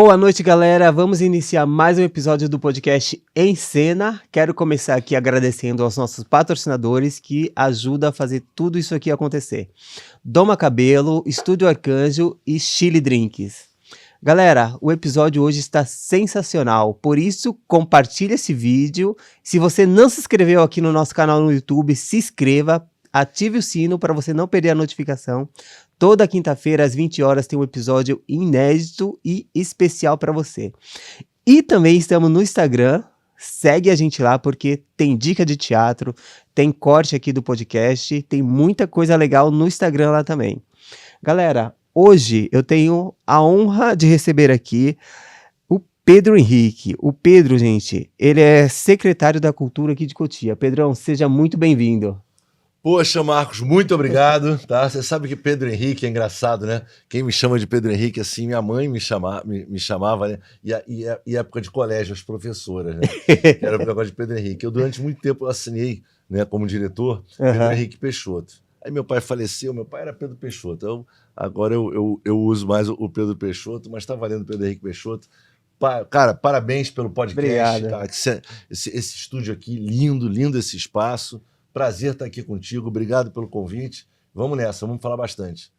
Boa noite, galera. Vamos iniciar mais um episódio do podcast Em Cena. Quero começar aqui agradecendo aos nossos patrocinadores que ajudam a fazer tudo isso aqui acontecer. Doma Cabelo, Estúdio Arcanjo e Chili Drinks. Galera, o episódio hoje está sensacional, por isso compartilhe esse vídeo. Se você não se inscreveu aqui no nosso canal no YouTube, se inscreva, ative o sino para você não perder a notificação. Toda quinta-feira às 20 horas tem um episódio inédito e especial para você. E também estamos no Instagram, segue a gente lá porque tem dica de teatro, tem corte aqui do podcast, tem muita coisa legal no Instagram lá também. Galera, hoje eu tenho a honra de receber aqui o Pedro Henrique. O Pedro, gente, ele é secretário da Cultura aqui de Cotia. Pedrão, seja muito bem-vindo. Poxa, Marcos, muito obrigado, tá? Você sabe que Pedro Henrique é engraçado, né? Quem me chama de Pedro Henrique, assim, minha mãe me chamava, né? E época de colégio, as professoras, né? Era o negócio de Pedro Henrique. Eu, durante muito tempo, eu assinei, né, como diretor, Pedro Henrique Peixoto. Aí meu pai faleceu, meu pai era Pedro Peixoto. Agora eu uso mais o Pedro Peixoto, mas tá valendo Pedro Henrique Peixoto. Cara, parabéns pelo podcast, Obrigado. tá? Esse estúdio aqui, lindo esse espaço. Prazer estar aqui contigo, obrigado pelo convite. Vamos nessa, vamos falar bastante.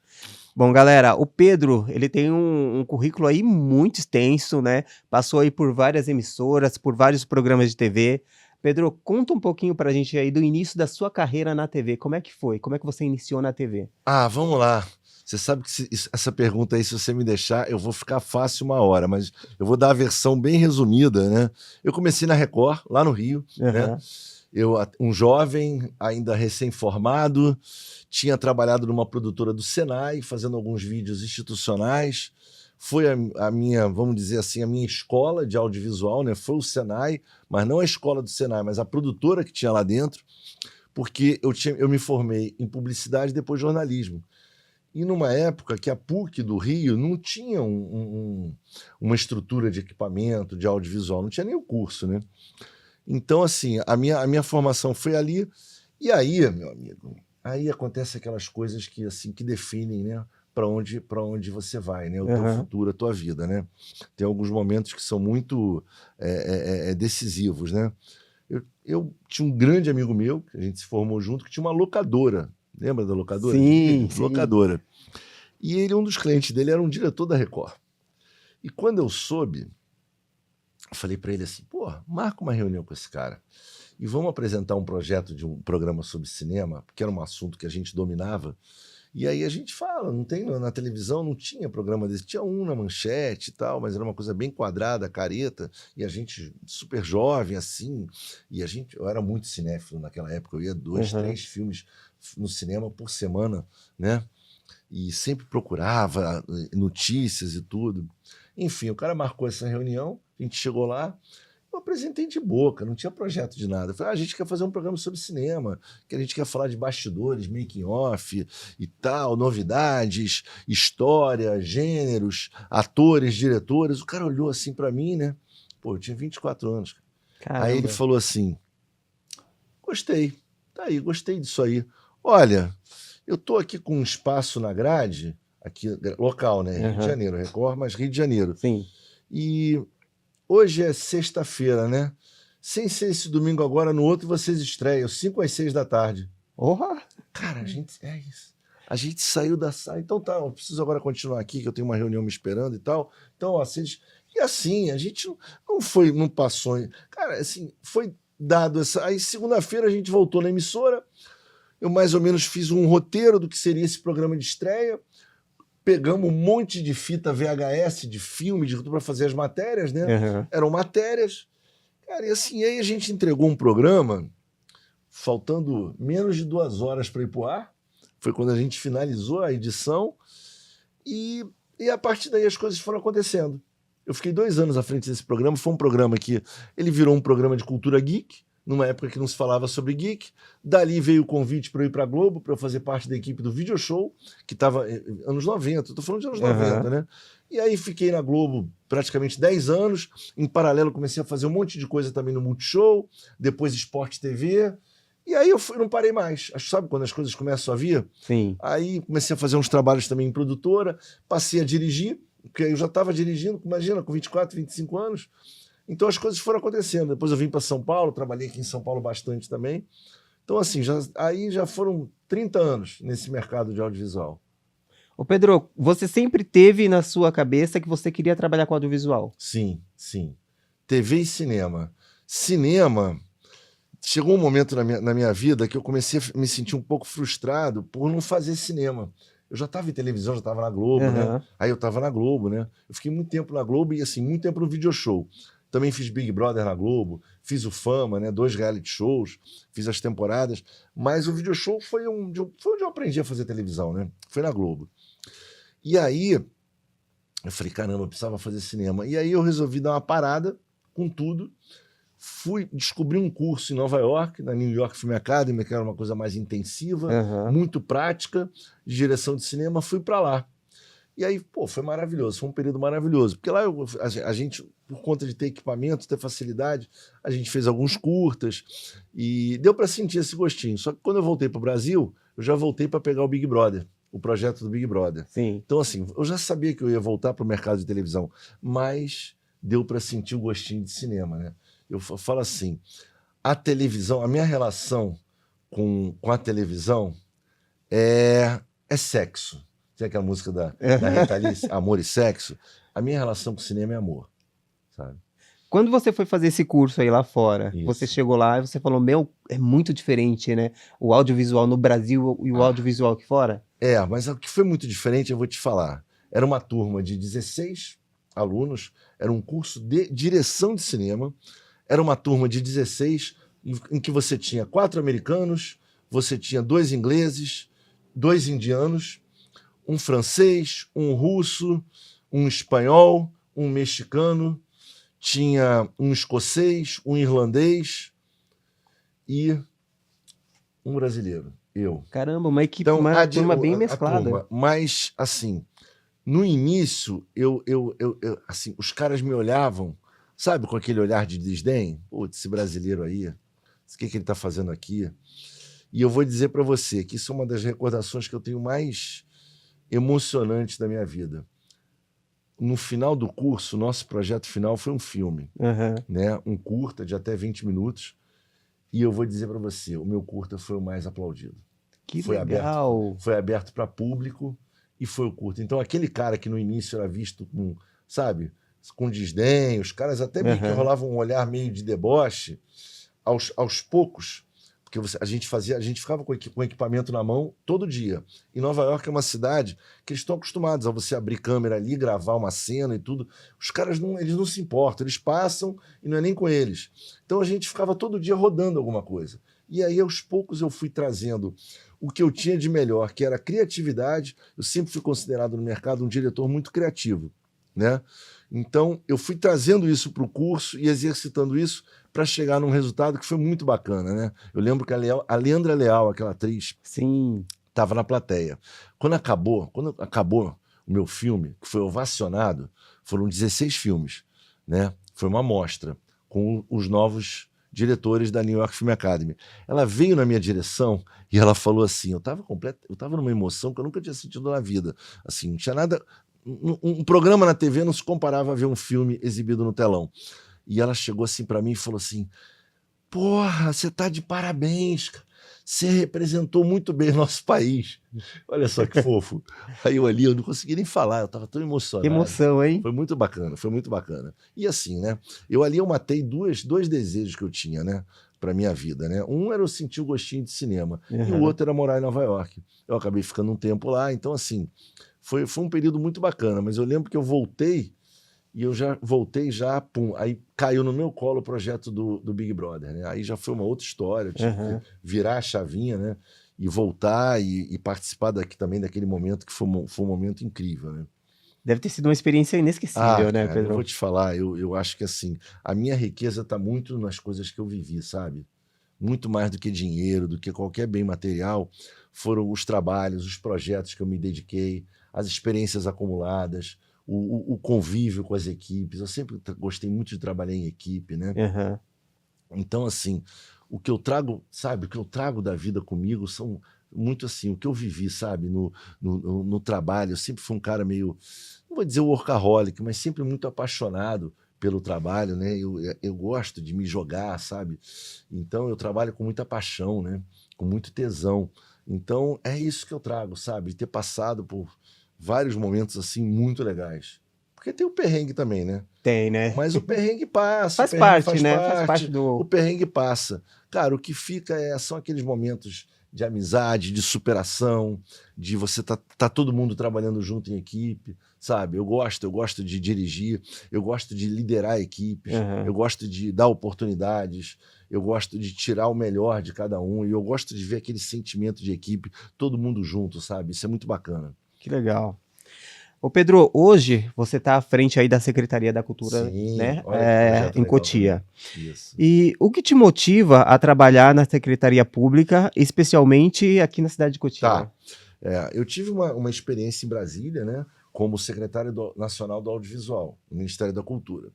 Bom, galera, o Pedro, ele tem um currículo aí muito extenso, né? Passou aí por várias emissoras, por vários programas de TV. Pedro, conta um pouquinho pra gente aí do início da sua carreira na TV. Como é que foi? Como é que você iniciou na TV? Vamos lá. Você sabe que essa pergunta aí, se você me deixar, eu vou ficar fácil uma hora, mas eu vou dar a versão bem resumida, né? Eu comecei na Record, lá no Rio, né? Eu, um jovem, ainda recém-formado, tinha trabalhado numa produtora do Senai, fazendo alguns vídeos institucionais. Foi a minha, vamos dizer assim, a minha escola de audiovisual, né? Foi o Senai, mas não a escola do Senai, mas a produtora que tinha lá dentro, porque eu me formei em publicidade e depois jornalismo. E numa época que a PUC do Rio não tinha uma estrutura de equipamento, de audiovisual, não tinha nem o curso, né? Então, assim, a minha formação foi ali, e aí, meu amigo, aí acontece aquelas coisas que, assim, que definem, né, para onde você vai, né, o teu futuro, a tua vida, né? Tem alguns momentos que são muito decisivos, né? Eu tinha um grande amigo meu, que a gente se formou junto, que tinha uma locadora. Lembra da locadora? Sim. Locadora. E um dos clientes dele era um diretor da Record. E quando eu soube, eu falei para ele assim, pô, marca uma reunião com esse cara e vamos apresentar um projeto de um programa sobre cinema, porque era um assunto que a gente dominava. E aí a gente fala, não tem na televisão, não tinha programa desse, tinha um na Manchete e tal, mas era uma coisa bem quadrada, careta, e a gente super jovem assim, e eu era muito cinéfilo naquela época, eu ia 2, 3 filmes no cinema por semana, né? E sempre procurava notícias e tudo. Enfim, o cara marcou essa reunião, a gente chegou lá, eu apresentei de boca, não tinha projeto de nada. Eu falei, a gente quer fazer um programa sobre cinema, que a gente quer falar de bastidores, making off e tal, novidades, história, gêneros, atores, diretores. O cara olhou assim pra mim, né? Pô, eu tinha 24 anos. Caramba. Aí ele falou assim, gostei, tá aí, gostei disso aí. Olha, eu tô aqui com um espaço na grade, aqui, local, né? Rio de Janeiro, Record, mas Rio de Janeiro. Sim. E hoje é sexta-feira, né? Sem ser esse domingo agora, no outro vocês estreiam, 5 às 6 da tarde. Cara, é isso. A gente saiu da sala, então tá, eu preciso agora continuar aqui, que eu tenho uma reunião me esperando e tal. Então, ó, vocês... E assim, a gente não passou... Cara, assim, foi dado essa... Aí, segunda-feira, a gente voltou na emissora, eu mais ou menos fiz um roteiro do que seria esse programa de estreia, pegamos um monte de fita VHS, de filme, de tudo para fazer as matérias, né? Eram matérias. Cara, e assim, aí a gente entregou um programa, faltando menos de 2 horas para ir pro ar. Foi quando a gente finalizou a edição. E a partir daí as coisas foram acontecendo. Eu fiquei 2 anos à frente desse programa. Foi um programa que ele virou um programa de cultura geek, numa época que não se falava sobre geek. Dali veio o convite para eu ir para a Globo, para eu fazer parte da equipe do Video Show, que estava anos 90, estou falando de anos 90, né? E aí fiquei na Globo praticamente 10 anos, em paralelo comecei a fazer um monte de coisa também no Multishow, depois Sport TV, e aí eu não parei mais. Sabe quando as coisas começam a vir? Sim. Aí comecei a fazer uns trabalhos também em produtora, passei a dirigir, Porque eu já estava dirigindo, imagina, com 24, 25 anos. Então as coisas foram acontecendo. Depois eu vim para São Paulo, trabalhei aqui em São Paulo bastante também. Então, assim, aí já foram 30 anos nesse mercado de audiovisual. Ô Pedro, você sempre teve na sua cabeça que você queria trabalhar com audiovisual? Sim, sim. TV e cinema. Cinema, chegou um momento na minha vida que eu comecei a me sentir um pouco frustrado por não fazer cinema. Eu já estava em televisão, já estava na Globo, né? Aí eu estava na Globo, né? Eu fiquei muito tempo na Globo e, assim, muito tempo no video show. Também fiz Big Brother na Globo, fiz o Fama, né? 2 reality shows, fiz as temporadas. Mas o video show foi onde eu aprendi a fazer televisão, né? Foi na Globo. E aí, eu falei, caramba, eu precisava fazer cinema. E aí eu resolvi dar uma parada com tudo. Descobri um curso em Nova York, na New York Film Academy, que era uma coisa mais intensiva, muito prática, de direção de cinema, fui para lá. E aí, pô, foi maravilhoso, foi um período maravilhoso. Porque lá a gente, por conta de ter equipamento, ter facilidade, a gente fez alguns curtas e deu para sentir esse gostinho. Só que quando eu voltei para o Brasil, eu já voltei para pegar o Big Brother, o projeto do Big Brother. Sim. Então, assim, eu já sabia que eu ia voltar para o mercado de televisão, mas deu para sentir o gostinho de cinema, né? Eu falo assim, a televisão, a minha relação com a televisão é sexo. Tem aquela música da Rita Lee, Amor e Sexo. A minha relação com o cinema é amor, sabe? Quando você foi fazer esse curso aí lá fora, Isso. você chegou lá e você falou, meu, é muito diferente, né? O audiovisual no Brasil e o audiovisual aqui fora? Mas o que foi muito diferente, eu vou te falar. Era uma turma de 16 alunos, era um curso de direção de cinema, era uma turma de 16, em que você tinha 4 americanos, você tinha 2 ingleses, 2 indianos, um francês, um russo, um espanhol, um mexicano, tinha um escocês, um irlandês e um brasileiro, eu. Caramba, uma equipe, então, uma turma bem mesclada. Turma, mas, assim, no início, assim, os caras me olhavam, sabe, com aquele olhar de desdém? Putz, esse brasileiro aí, o que ele está fazendo aqui? E eu vou dizer para você que isso é uma das recordações que eu tenho mais emocionantes da minha vida. No final do curso, nosso projeto final foi um filme, né? Um curta de até 20 minutos. E eu vou dizer para você, o meu curta foi o mais aplaudido. Que legal! Foi aberto para público e foi o curta. Então, aquele cara que no início era visto com, sabe, com desdém, os caras até meio que rolavam um olhar meio de deboche, aos poucos, porque a gente ficava com equipamento na mão todo dia. E Nova York é uma cidade que eles estão acostumados a você abrir câmera ali, gravar uma cena e tudo. Os caras eles não se importam, eles passam e não é nem com eles. Então a gente ficava todo dia rodando alguma coisa. E aí, aos poucos, eu fui trazendo o que eu tinha de melhor, que era a criatividade. Eu sempre fui considerado no mercado um diretor muito criativo, né? Então, eu fui trazendo isso para o curso e exercitando isso para chegar num resultado que foi muito bacana, né? Eu lembro que a Leandra Leal, aquela atriz, estava na plateia. Quando acabou o meu filme, que foi ovacionado, foram 16 filmes, né? Foi uma amostra com os novos diretores da New York Film Academy. Ela veio na minha direção e ela falou assim, eu estava numa emoção que eu nunca tinha sentido na vida. Assim, não tinha nada... Um programa na TV não se comparava a ver um filme exibido no telão. E ela chegou assim para mim e falou assim, porra, você tá de parabéns, cara. Você representou muito bem o nosso país. Olha só que fofo. Aí eu ali, eu não consegui nem falar, eu estava tão emocionado. Que emoção, hein? Foi muito bacana, foi muito bacana. E assim, né? Eu matei dois desejos que eu tinha, né? Para minha vida, né? Um era eu sentir o gostinho de cinema e o outro era morar em Nova York. Eu acabei ficando um tempo lá, então assim, foi um período muito bacana, mas eu lembro que eu voltei e eu já voltei pum, aí caiu no meu colo o projeto do Big Brother, né? Aí já foi uma outra história, eu tive que virar a chavinha, né? E voltar e participar também daquele momento que foi um momento incrível, né? Deve ter sido uma experiência inesquecível, né, cara, Pedro? Eu vou te falar, eu acho que assim, a minha riqueza está muito nas coisas que eu vivi, sabe? Muito mais do que dinheiro, do que qualquer bem material, foram os trabalhos, os projetos que eu me dediquei, as experiências acumuladas, o convívio com as equipes. Eu sempre gostei muito de trabalhar em equipe, né? Então, assim, o que eu trago, sabe, o que eu trago da vida comigo são muito assim, o que eu vivi, sabe, no trabalho. Eu sempre fui um cara meio, não vou dizer workaholic, mas sempre muito apaixonado pelo trabalho, né? Eu gosto de me jogar, sabe? Então eu trabalho com muita paixão, né? Com muito tesão. Então é isso que eu trago, sabe? Ter passado por vários momentos assim muito legais. Porque tem o perrengue também, né? Tem, né? Mas o perrengue passa, Faz o perrengue parte, faz né? parte, Faz parte o do... perrengue passa. Cara, o que fica são aqueles momentos de amizade, de superação, de você tá todo mundo trabalhando junto em equipe, sabe? Eu gosto de dirigir, eu gosto de liderar equipes, eu gosto de dar oportunidades, eu gosto de tirar o melhor de cada um, e eu gosto de ver aquele sentimento de equipe, todo mundo junto, sabe? Isso é muito bacana. Que legal. Ô Pedro, hoje você está à frente aí da Secretaria da Cultura, Sim, né, olha que projeto em legal Cotia. também. Isso. E o que te motiva a trabalhar na Secretaria Pública, especialmente aqui na cidade de Cotia? Tá. Eu tive uma experiência em Brasília, né, como secretário nacional do Audiovisual, no Ministério da Cultura.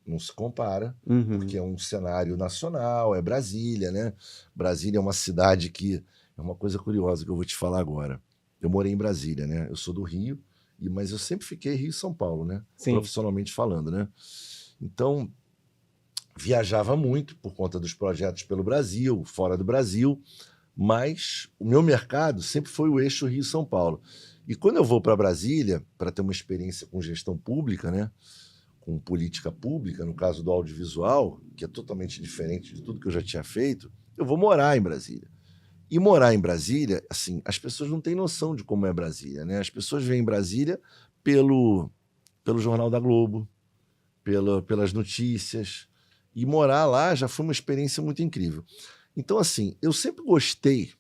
Não se compara, porque é um cenário nacional, é Brasília, né? Brasília é uma cidade que... É uma coisa curiosa que eu vou te falar agora. Eu morei em Brasília, né? Eu sou do Rio, mas eu sempre fiquei Rio e São Paulo, né? Sim. Profissionalmente falando, né? Então, viajava muito por conta dos projetos pelo Brasil, fora do Brasil, mas o meu mercado sempre foi o eixo Rio-São Paulo. E quando eu vou para Brasília, para ter uma experiência com gestão pública, né? Com política pública, no caso do audiovisual, que é totalmente diferente de tudo que eu já tinha feito, eu vou morar em Brasília. E morar em Brasília, assim, as pessoas não têm noção de como é Brasília, né? As pessoas veem Brasília pelo Jornal da Globo, pelas notícias, e morar lá já foi uma experiência muito incrível. Então, assim, eu sempre gostei,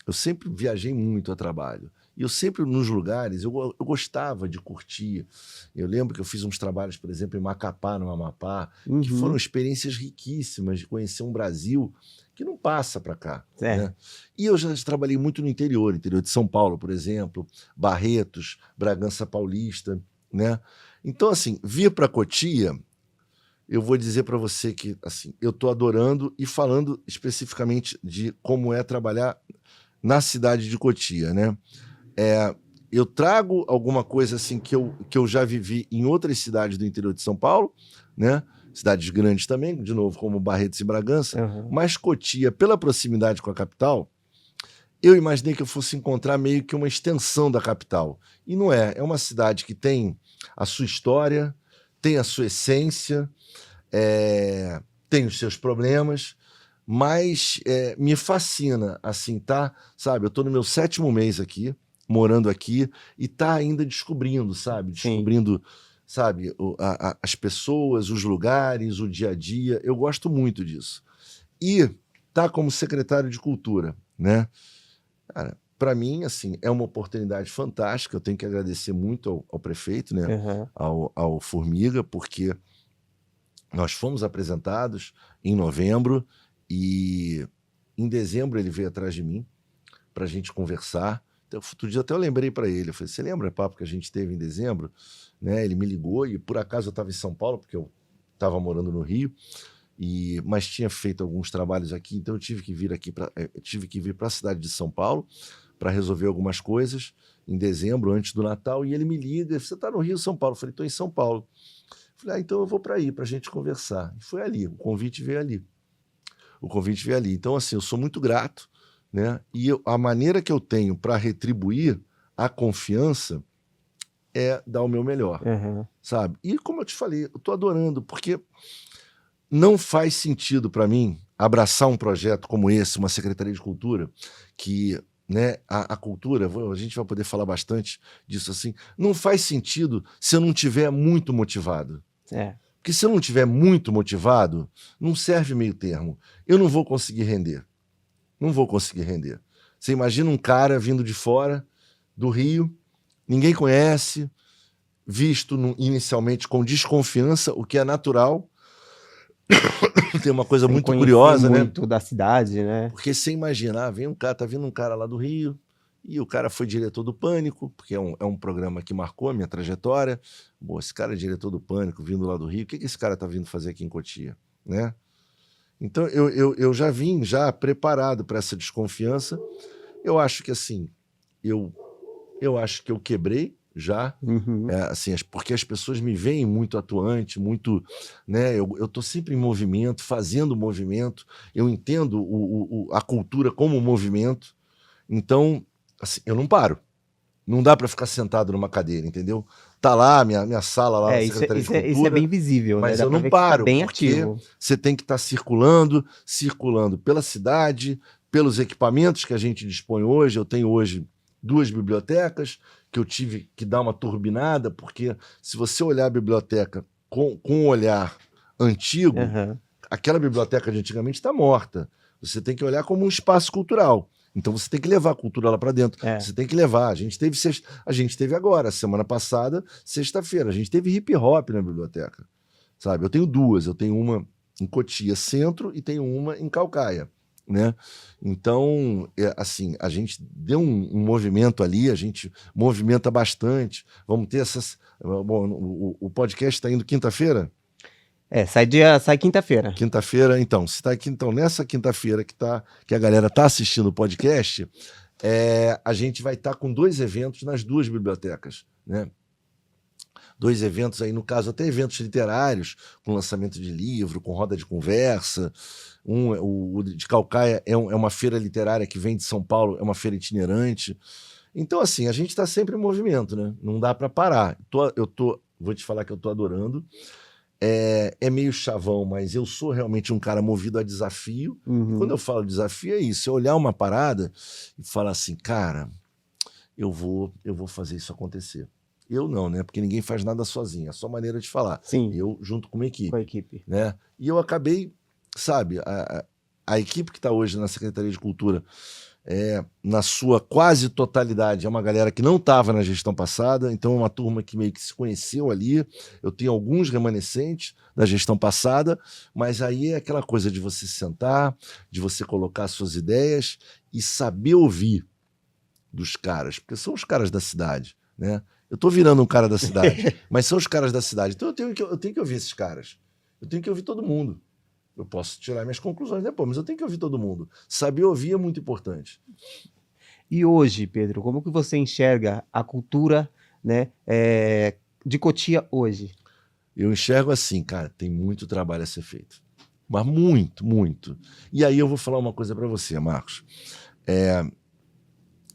eu sempre viajei muito a trabalho, e eu sempre, nos lugares, eu gostava de curtir. Eu lembro que eu fiz uns trabalhos, por exemplo, em Macapá, no Amapá, que foram experiências riquíssimas de conhecer um Brasil que não passa para cá. Né? E eu já trabalhei muito no interior de São Paulo, por exemplo, Barretos, Bragança Paulista, né? Então, assim, vir para Cotia, eu vou dizer para você que, assim, eu estou adorando, e falando especificamente de como é trabalhar na cidade de Cotia, né? Eu trago alguma coisa assim que eu já vivi em outras cidades do interior de São Paulo, né? Cidades grandes também, de novo, como Barretos e Bragança, mas Cotia, pela proximidade com a capital, eu imaginei que eu fosse encontrar meio que uma extensão da capital. E não é. É uma cidade que tem a sua história, tem a sua essência, tem os seus problemas, mas me fascina, assim, tá? Sabe, eu tô no meu 7º mês aqui, morando aqui, e tá ainda descobrindo, sabe? Descobrindo, sabe, as pessoas, os lugares, o dia a dia. Eu gosto muito disso. E tá como secretário de Cultura, né? Cara, para mim, assim, é uma oportunidade fantástica. Eu tenho que agradecer muito ao prefeito, né? Ao Formiga, porque nós fomos apresentados em novembro e em dezembro ele veio atrás de mim para a gente conversar. Então, outro dia até eu lembrei para ele, eu falei, você lembra o papo que a gente teve em dezembro? Né? Ele me ligou e por acaso eu estava em São Paulo, porque eu estava morando no Rio, mas tinha feito alguns trabalhos aqui, então eu tive que vir para a cidade de São Paulo para resolver algumas coisas em dezembro, antes do Natal, e ele me liga, você está no Rio, São Paulo? Eu falei, estou em São Paulo. Eu falei, então eu vou para aí, para a gente conversar. E foi ali, o convite veio ali. Então, assim, eu sou muito grato, né? E a maneira que eu tenho para retribuir a confiança é dar o meu melhor, sabe? E como eu te falei, eu estou adorando, porque não faz sentido para mim abraçar um projeto como esse, uma Secretaria de Cultura, que, né, a cultura, a gente vai poder falar bastante disso, assim, não faz sentido se eu não estiver muito motivado. Porque se eu não estiver muito motivado, não serve meio termo. Eu não vou conseguir render. Você imagina um cara vindo de fora, do Rio, ninguém conhece, visto inicialmente com desconfiança, o que é natural. Tem uma coisa muito curiosa, né? Muito da cidade, né? Porque você imagina, tá vindo um cara lá do Rio, e o cara foi diretor do Pânico, porque é um programa que marcou a minha trajetória. Bom, esse cara é diretor do Pânico, vindo lá do Rio, o que esse cara tá vindo fazer aqui em Cotia, né? Então, eu já vim preparado para essa desconfiança, Eu acho que assim, eu acho que eu quebrei já, assim, porque as pessoas me veem muito atuante, muito, né? Eu tô sempre em movimento, fazendo movimento, eu entendo a cultura como movimento, então, assim, eu não paro. Não dá para ficar sentado numa cadeira, entendeu? Tá lá, minha sala lá na Secretaria de Cultura. Isso é bem visível, né? Mas Dá eu pra não ver que você tá paro, bem porque ativo. você tem que estar circulando pela cidade, pelos equipamentos que a gente dispõe hoje. Eu tenho hoje 2 bibliotecas que eu tive que dar uma turbinada, porque se você olhar a biblioteca com um olhar antigo, aquela biblioteca de antigamente está morta. Você tem que olhar como um espaço cultural. Então você tem que levar a cultura lá para dentro. Você tem que levar. A gente teve agora, semana passada, sexta-feira, a gente teve hip hop na biblioteca. Sabe? Eu tenho 2, eu tenho uma em Cotia Centro e tenho uma em Caucaia, né? Então, assim, a gente deu um movimento ali, a gente movimenta bastante. Vamos ter essas. Bom, o podcast está indo quinta-feira? Sai quinta-feira. Quinta-feira, então. Se tá aqui, então, nessa quinta-feira que a galera tá assistindo o podcast, a gente vai estar com 2 eventos nas 2 bibliotecas, né? 2 eventos aí, no caso, até eventos literários, com lançamento de livro, com roda de conversa. O de Caucaia é uma feira literária que vem de São Paulo, é uma feira itinerante. Então, assim, a gente está sempre em movimento, né? Não dá para parar. Vou te falar que eu tô adorando. É meio chavão, mas eu sou realmente um cara movido a desafio. Quando eu falo desafio, é isso: é olhar uma parada e falar assim, cara, eu vou fazer isso acontecer. Eu não, né? Porque ninguém faz nada sozinho, é só maneira de falar. Sim. Eu junto com uma equipe. Com a equipe. Né? E eu acabei, sabe, a equipe que está hoje na Secretaria de Cultura, na sua quase totalidade, é uma galera que não estava na gestão passada, então é uma turma que meio que se conheceu ali. Eu tenho alguns remanescentes da gestão passada, mas aí é aquela coisa de você sentar, de você colocar suas ideias e saber ouvir dos caras, porque são os caras da cidade, né? Eu tô virando um cara da cidade, mas são os caras da cidade, então eu tenho que ouvir esses caras, eu tenho que ouvir todo mundo. Eu posso tirar minhas conclusões depois, mas eu tenho que ouvir todo mundo. Saber ouvir é muito importante. E hoje, Pedro, como que você enxerga a cultura, né, de Cotia hoje? Eu enxergo assim, cara, tem muito trabalho a ser feito. Mas muito, muito. E aí eu vou falar uma coisa para você, Marcos.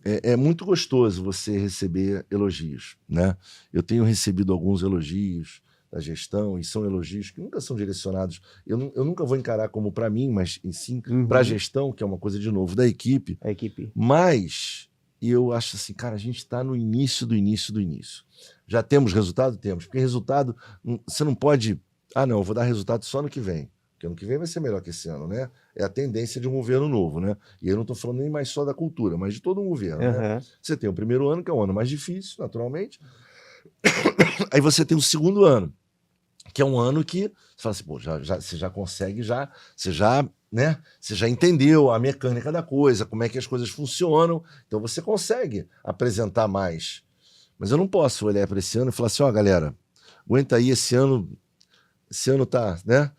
É muito gostoso você receber elogios, né? Eu tenho recebido alguns elogios da gestão, e são elogios que nunca são direcionados. Eu nunca vou encarar como para mim, mas sim para a gestão, que é uma coisa, de novo, da equipe. A equipe. Mas eu acho assim, cara, a gente está no início do início do início. Já temos resultado? Temos. Porque resultado, você não pode... não, eu vou dar resultado só no que vem. Porque ano que vem vai ser melhor que esse ano, né? É a tendência de um governo novo, né? E eu não estou falando nem mais só da cultura, mas de todo um governo, né? Você tem o primeiro ano, que é o ano mais difícil, naturalmente. Aí você tem o segundo ano, que é um ano que você fala assim, pô, você já consegue, você já entendeu a mecânica da coisa, como é que as coisas funcionam, então você consegue apresentar mais. Mas eu não posso olhar para esse ano e falar assim, galera, aguenta aí, esse ano tá, né?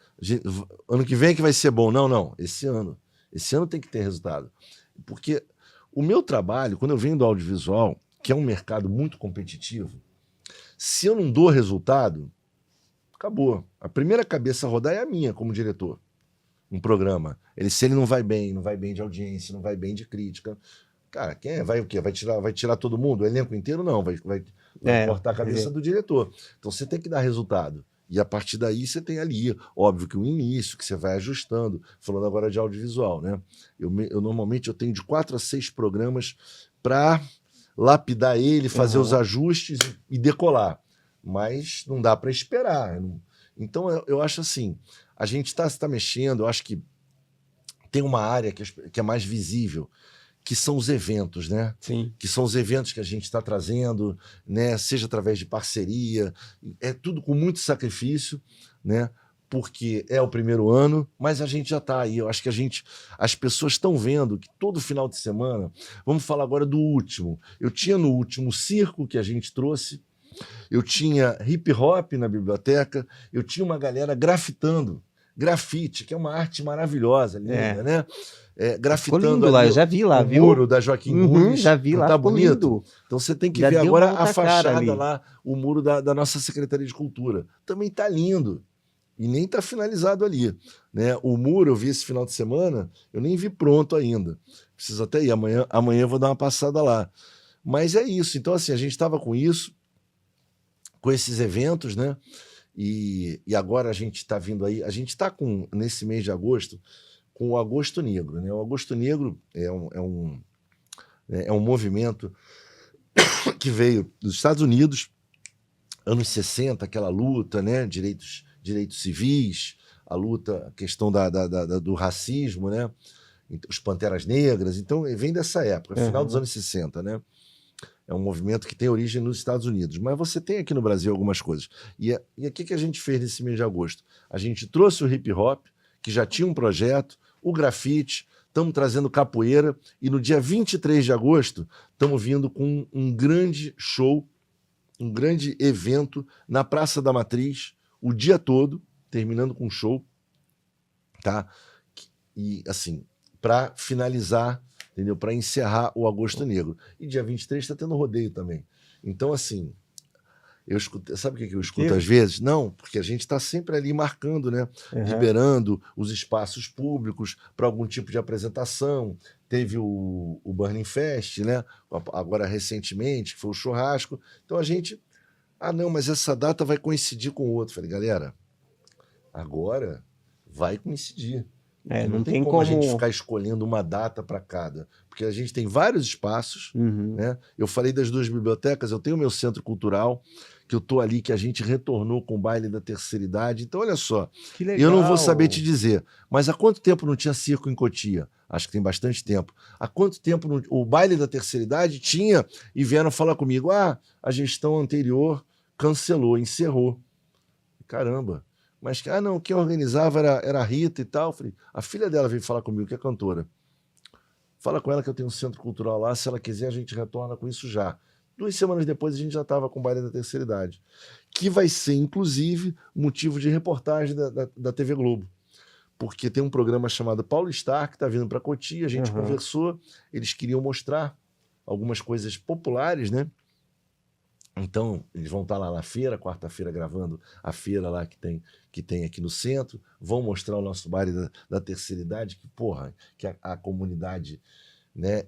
Ano que vem é que vai ser bom. Não, esse ano tem que ter resultado. Porque o meu trabalho, quando eu venho do audiovisual, que é um mercado muito competitivo, se eu não dou resultado, acabou. A primeira cabeça a rodar é a minha, como diretor. Um programa. Se ele não vai bem de audiência, não vai bem de crítica, cara, vai o quê? Vai tirar todo mundo? O elenco inteiro? Não, vai cortar a cabeça do diretor. Então você tem que dar resultado. E a partir daí você tem ali, óbvio que o início, que você vai ajustando, falando agora de audiovisual, né? Eu normalmente tenho de 4 a 6 programas para lapidar ele, fazer os ajustes e decolar. Mas não dá para esperar. Então eu acho assim, a gente está mexendo, eu acho que tem uma área que é mais visível, que são os eventos, né? Sim. Que são os eventos que a gente está trazendo, né? Seja através de parceria, é tudo com muito sacrifício, né? Porque é o primeiro ano, mas a gente já está aí. Eu acho que as pessoas estão vendo que todo final de semana, vamos falar agora do último. Eu tinha no último circo que a gente trouxe, eu tinha hip hop na biblioteca, eu tinha uma galera grafitando. Grafite, que é uma arte maravilhosa, linda, né? Ficou Grafitando lindo lá, eu já vi lá, o viu? muro da Joaquim Nunes. Já vi não lá, tá ficou bonito? lindo. Então você tem que Já ver deu agora uma a outra cara fachada ali. lá, o muro da nossa Secretaria de Cultura. Também tá lindo. E nem tá finalizado ali, né? O muro eu vi esse final de semana, eu nem vi pronto ainda. Preciso até ir, amanhã eu vou dar uma passada lá. Mas é isso. Então, assim, a gente estava com isso, com esses eventos, né? E agora a gente está vindo aí, a gente está nesse mês de agosto, com o Agosto Negro, né? O Agosto Negro é um movimento que veio dos Estados Unidos, anos 60, aquela luta, né? Direitos civis, a luta, a questão do racismo, né? Os Panteras Negras. Então, vem dessa época, final dos anos 60, né? É um movimento que tem origem nos Estados Unidos. Mas você tem aqui no Brasil algumas coisas. E o que a gente fez nesse mês de agosto? A gente trouxe o hip hop, que já tinha um projeto, o grafite, estamos trazendo capoeira, e no dia 23 de agosto estamos vindo com um grande show, um grande evento na Praça da Matriz, o dia todo, terminando com um show, tá? E, assim, para finalizar, entendeu? Para encerrar o Agosto Negro. E dia 23 está tendo rodeio também. Então, assim, eu escuto, sabe o que eu escuto às vezes? Não, porque a gente está sempre ali marcando, né? Liberando os espaços públicos para algum tipo de apresentação. Teve o Burning Fest, né? Agora recentemente, que foi o churrasco. Então a gente... não, mas essa data vai coincidir com o outro. Falei, galera, agora vai coincidir. Não tem como a gente ficar escolhendo uma data para cada, porque a gente tem vários espaços, né? Eu falei das 2 bibliotecas, eu tenho o meu centro cultural, que eu estou ali, que a gente retornou com o baile da terceira idade. Então, olha só, que legal. Eu não vou saber te dizer, mas há quanto tempo não tinha circo em Cotia? Acho que tem bastante tempo. Há quanto tempo o baile da terceira idade tinha e vieram falar comigo, a gestão anterior cancelou, encerrou. Caramba. Mas, não, quem organizava era a Rita e tal. Falei, a filha dela veio falar comigo, que é cantora. Fala com ela que eu tenho um centro cultural lá, se ela quiser a gente retorna com isso já. 2 semanas depois a gente já estava com o baile da terceira idade. Que vai ser, inclusive, motivo de reportagem da TV Globo. Porque tem um programa chamado Paulo Star, que está vindo para Cotia, a gente conversou, eles queriam mostrar algumas coisas populares, né? Então, eles vão estar lá na feira, quarta-feira, gravando a feira lá que tem aqui no centro, vão mostrar o nosso baile da terceira idade, que a comunidade, né,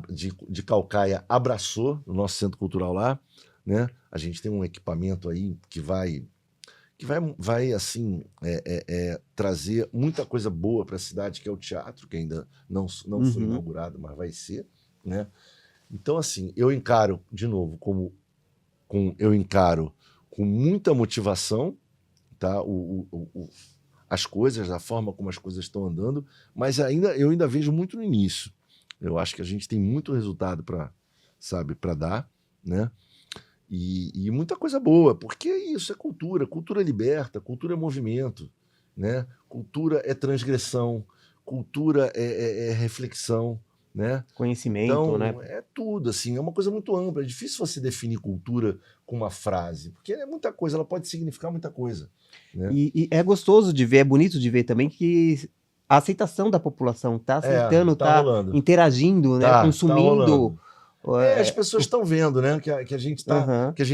de Caucaia abraçou no nosso centro cultural lá, né? A gente tem um equipamento aí que vai assim, trazer muita coisa boa para a cidade, que é o teatro, que ainda não foi inaugurado, mas vai ser, né? Então, assim, eu encaro, de novo, eu encaro com muita motivação, tá? As coisas, a forma como as coisas estão andando, mas eu ainda vejo muito no início. Eu acho que a gente tem muito resultado para dar, né? E muita coisa boa, porque isso é cultura. Cultura liberta, cultura é movimento, né? Cultura é transgressão, cultura é reflexão, né? Conhecimento, então, né? É tudo, assim, é uma coisa muito ampla. É difícil você definir cultura com uma frase, porque é muita coisa, ela pode significar muita coisa. Né? E é gostoso de ver, é bonito de ver também que a aceitação da população tá aceitando, tá interagindo, né? Consumindo. As pessoas estão vendo, né? Que a gente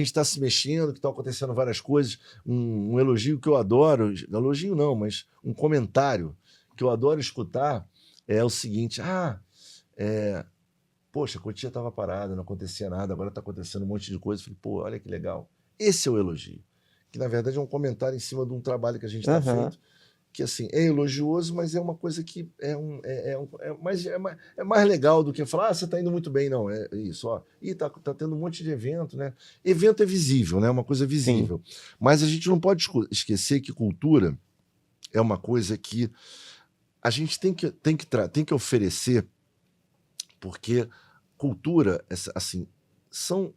está se mexendo, que estão acontecendo várias coisas. Um elogio que eu adoro, elogio não, mas um comentário que eu adoro escutar é o seguinte: poxa, a Cotia estava parada, não acontecia nada, agora está acontecendo um monte de coisa. Eu falei, olha que legal. Esse é o elogio. Que, na verdade, é um comentário em cima de um trabalho que a gente está feito, que, assim, é elogioso, mas é uma coisa que é mais legal do que falar, você está indo muito bem. Não, é isso, ó. E tá tendo um monte de evento, né? Evento é visível, né? Uma coisa visível. Sim. Mas a gente não pode esquecer que cultura é uma coisa que a gente tem que oferecer, porque cultura, assim, são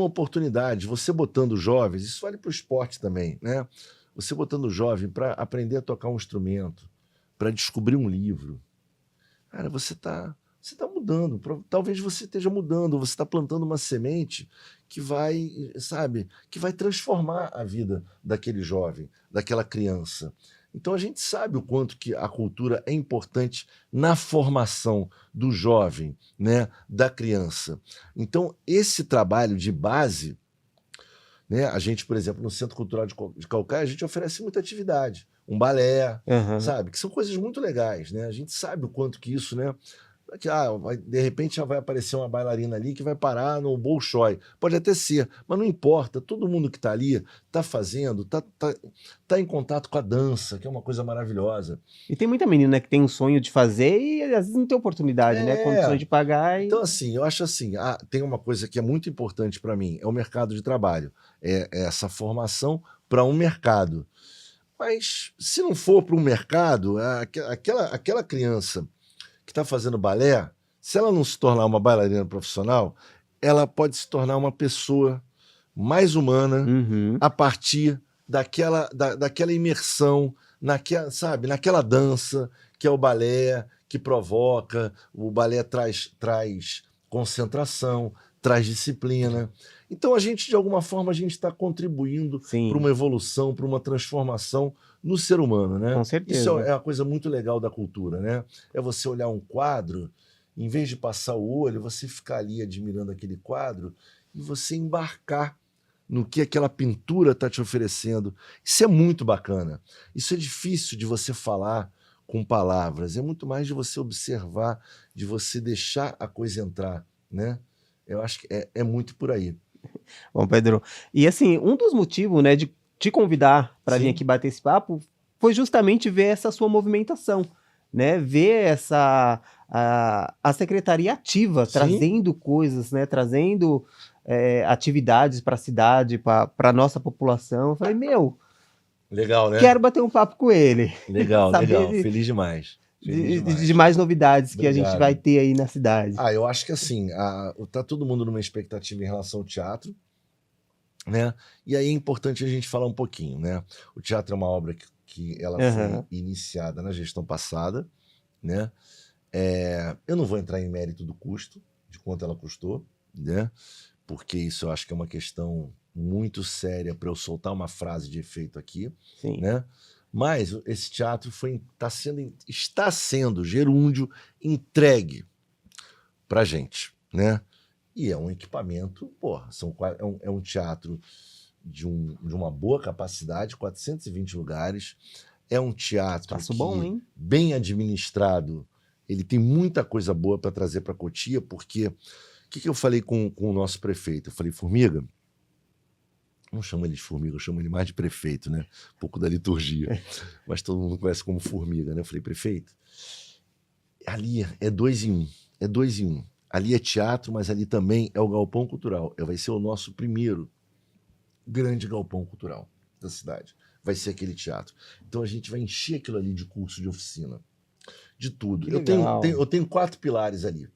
oportunidades. Você botando jovens, isso vale para o esporte também, né? Você botando jovem para aprender a tocar um instrumento, para descobrir um livro. Cara, você está mudando. Talvez você esteja mudando, você está plantando uma semente que vai transformar a vida daquele jovem, daquela criança. Então a gente sabe o quanto que a cultura é importante na formação do jovem, né, da criança. Então esse trabalho de base, né, a gente, por exemplo, no Centro Cultural de Caucaia, a gente oferece muita atividade, um balé, sabe, que são coisas muito legais, né? A gente sabe o quanto que isso, né? Que, de repente já vai aparecer uma bailarina ali que vai parar no Bolshoi. Pode até ser, mas não importa. Todo mundo que está ali está fazendo, tá em contato com a dança, que é uma coisa maravilhosa. E tem muita menina que tem um sonho de fazer e às vezes não tem oportunidade, né? Condições de pagar. Então, assim, eu acho assim, tem uma coisa que é muito importante para mim, é o mercado de trabalho. É essa formação para um mercado. Mas se não for para um mercado, aquela criança que está fazendo balé, se ela não se tornar uma bailarina profissional, ela pode se tornar uma pessoa mais humana a partir daquela imersão, naquela dança que é o balé, que provoca. O balé traz concentração, traz disciplina. Então, de alguma forma, a gente está contribuindo para uma evolução, para uma transformação no ser humano, né? Com certeza. Isso é uma coisa muito legal da cultura, né? É você olhar um quadro, em vez de passar o olho, você ficar ali admirando aquele quadro e você embarcar no que aquela pintura está te oferecendo. Isso é muito bacana. Isso é difícil de você falar com palavras. É muito mais de você observar, de você deixar a coisa entrar, né? Eu acho que é muito por aí. Bom, Pedro, e assim, um dos motivos, né, de te convidar para vir aqui bater esse papo foi justamente ver essa sua movimentação, né? Ver a secretaria ativa, trazendo coisas, né? Trazendo atividades para a cidade, para a nossa população. Eu falei, legal, né? Quero bater um papo com ele. Legal, legal. Feliz demais. De mais novidades que a gente vai ter aí na cidade. Eu acho que assim, tá todo mundo numa expectativa em relação ao teatro, né? E aí é importante a gente falar um pouquinho, né? O teatro é uma obra que ela foi iniciada na gestão passada, né? Eu não vou entrar em mérito do custo, de quanto ela custou, né? Porque isso eu acho que é uma questão muito séria para eu soltar uma frase de efeito aqui, né? Mas esse teatro está sendo gerúndio entregue para a gente, né? E é um equipamento, é um teatro de uma boa capacidade, 420 lugares. É um teatro bem administrado, ele tem muita coisa boa para trazer para Cotia, porque o que eu falei com o nosso prefeito? Eu falei, Formiga, não chamo ele de Formiga, eu chamo ele mais de prefeito, né? Um pouco da liturgia. Mas todo mundo conhece como Formiga, né? Eu falei, prefeito, ali é 2 em 1. É 2 em 1. Ali é teatro, mas ali também é o galpão cultural. Vai ser o nosso primeiro grande galpão cultural da cidade. Vai ser aquele teatro. Então a gente vai encher aquilo ali de curso, de oficina, de tudo. Eu tenho 4 pilares ali.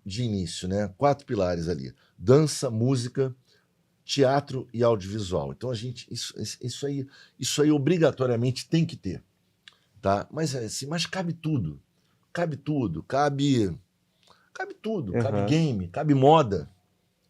De início, né? 4 pilares ali: dança, música, teatro e audiovisual. Então isso aí obrigatoriamente tem que ter, tá? Mas assim, cabe tudo, cabe tudo, cabe game, cabe moda,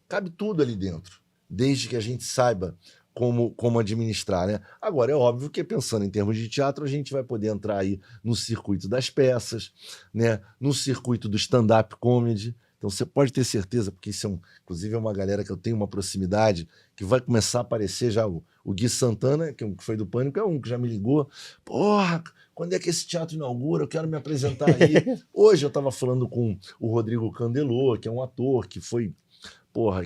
cabe tudo ali dentro, desde que a gente saiba como administrar, né? Agora, é óbvio que pensando em termos de teatro, a gente vai poder entrar aí no circuito das peças, né? No circuito do stand-up comedy. Então você pode ter certeza, porque isso inclusive é uma galera que eu tenho uma proximidade, que vai começar a aparecer já o Gui Santana, que foi do Pânico, é um que já me ligou. Porra, quando é que esse teatro inaugura? Eu quero me apresentar aí. Hoje eu estava falando com o Rodrigo Candelô, que é um ator que foi...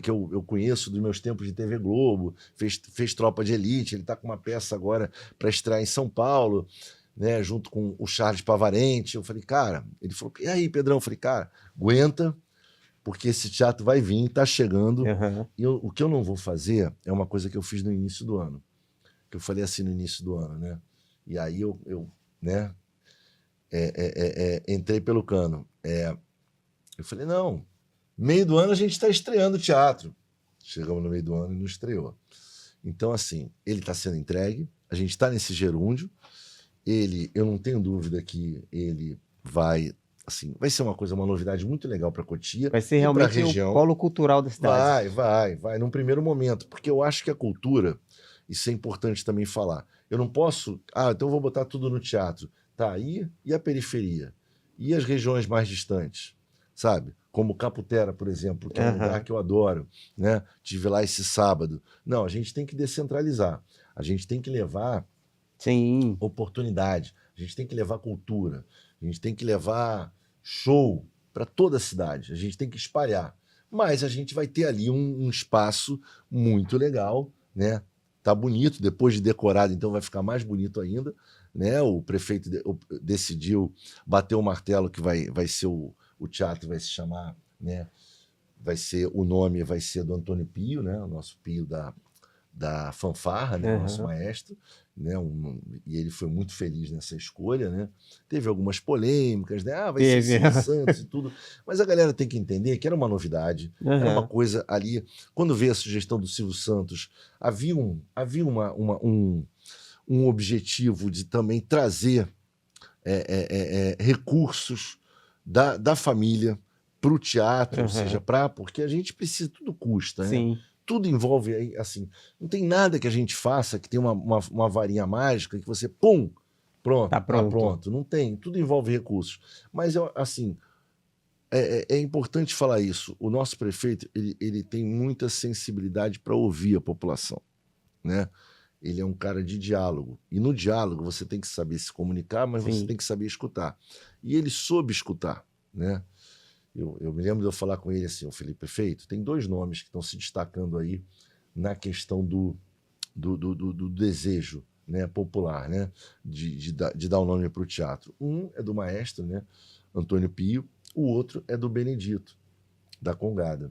que eu conheço dos meus tempos de TV Globo, fez Tropa de Elite, ele está com uma peça agora para estrear em São Paulo, né, junto com o Charles Pavarente. Eu falei, cara, ele falou, e aí, Pedrão? Eu falei, cara, aguenta, porque esse teatro vai vir, está chegando. E o que eu não vou fazer é uma coisa que eu fiz no início do ano, que eu falei assim no início do ano, né? E aí eu né, entrei pelo cano. Eu falei, não, meio do ano a gente está estreando o teatro. Chegamos no meio do ano e não estreou. Então, assim, ele está sendo entregue, a gente está nesse gerúndio, eu não tenho dúvida que ele vai ser uma novidade muito legal para Cotia. Vai ser realmente o polo cultural da cidade. Vai, num primeiro momento, porque eu acho que a cultura, Isso é importante também falar. Eu não posso... então eu vou botar tudo no teatro. Tá, e a periferia? E as regiões mais distantes? Sabe? Como Caputera, por exemplo, que é um lugar que eu adoro, né? Estive lá esse sábado. Não, a gente tem que descentralizar. A gente tem que levar oportunidade. A gente tem que levar cultura. A gente tem que levar show para toda a cidade. A gente tem que espalhar. Mas a gente vai ter ali um espaço muito legal, né? Tá bonito, depois de decorado, então vai ficar mais bonito ainda, né? O prefeito decidiu bater o martelo que vai ser o teatro, vai se chamar, né? O nome vai ser do Antônio Pio, né? O nosso Pio da fanfarra, né? Nosso maestro, né? E ele foi muito feliz nessa escolha, né? Teve algumas polêmicas, né? Vai ser Silvio Santos e tudo, mas a galera tem que entender que era uma novidade, era uma coisa ali. Quando veio a sugestão do Silvio Santos, havia um objetivo de também trazer recursos da família para o teatro, ou seja, porque a gente precisa, tudo custa, né? Tudo envolve, assim, não tem nada que a gente faça que tem uma varinha mágica que você, pum, pronto, tá pronto. Não tem, tudo envolve recursos. Mas, assim, é importante falar isso. O nosso prefeito, ele tem muita sensibilidade para ouvir a população, né? Ele é um cara de diálogo. E no diálogo você tem que saber se comunicar, mas você tem que saber escutar. E ele soube escutar, né? Eu me lembro de eu falar com ele assim, o Felipe Prefeito, tem 2 nomes que estão se destacando aí na questão do desejo, né, popular, né, de dar o nome para o teatro. Um é do maestro, né, Antônio Pio, o outro é do Benedito, da Congada.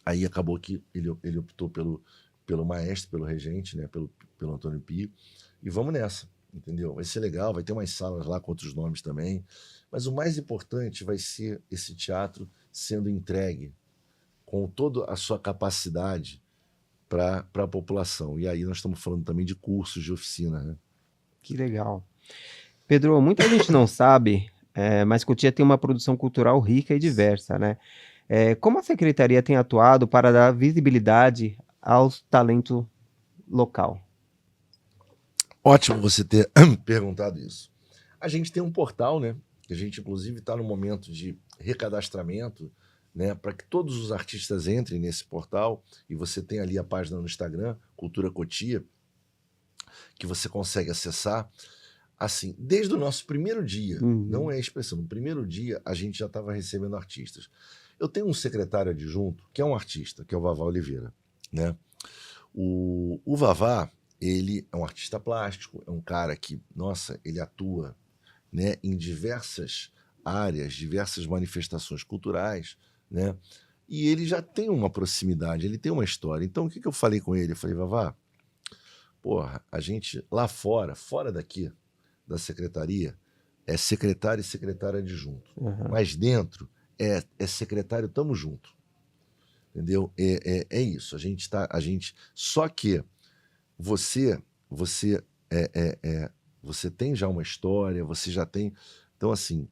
Aí acabou que ele optou pelo maestro, pelo regente, né, pelo Antônio Pio, e vamos nessa. Entendeu? Vai ser legal, vai ter umas salas lá com outros nomes também. Mas o mais importante vai ser esse teatro sendo entregue com toda a sua capacidade para a população. E aí nós estamos falando também de cursos, de oficina, né? Que legal. Pedro, muita gente não sabe, mas Cotia tem uma produção cultural rica e diversa, né? Como a Secretaria tem atuado para dar visibilidade ao talento local? Ótimo você ter perguntado isso. A gente tem um portal, né? A gente, inclusive, está no momento de recadastramento, né? Para que todos os artistas entrem nesse portal. E você tem ali a página no Instagram, Cultura Cotia, que você consegue acessar. Assim, desde o nosso primeiro dia, não é expressão, no primeiro dia a gente já estava recebendo artistas. Eu tenho um secretário adjunto que é um artista, que é o Vavá Oliveira, né? O Vavá, ele é um artista plástico, é um cara que, nossa, ele atua, né, em diversas áreas, diversas manifestações culturais, né? E ele já tem uma proximidade, ele tem uma história. Então, o que eu falei com ele? Eu falei, Vavá, porra, a gente lá fora daqui, da secretaria, é secretário e secretário adjunto. Mas dentro é secretário, tamo junto. Entendeu? É isso. Só que você tem já uma história, você já tem. Então, assim,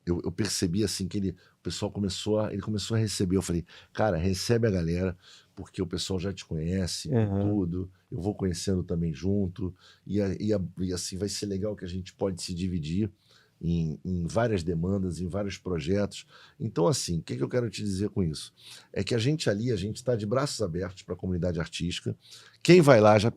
eu percebi assim que o pessoal começou a receber. Eu falei, cara, recebe a galera, porque o pessoal já te conhece, tudo. Eu vou conhecendo também junto. E assim vai ser legal que a gente pode se dividir em várias demandas, em vários projetos. Então, assim, o que eu quero te dizer com isso? É que a gente está de braços abertos para a comunidade artística. Quem vai lá já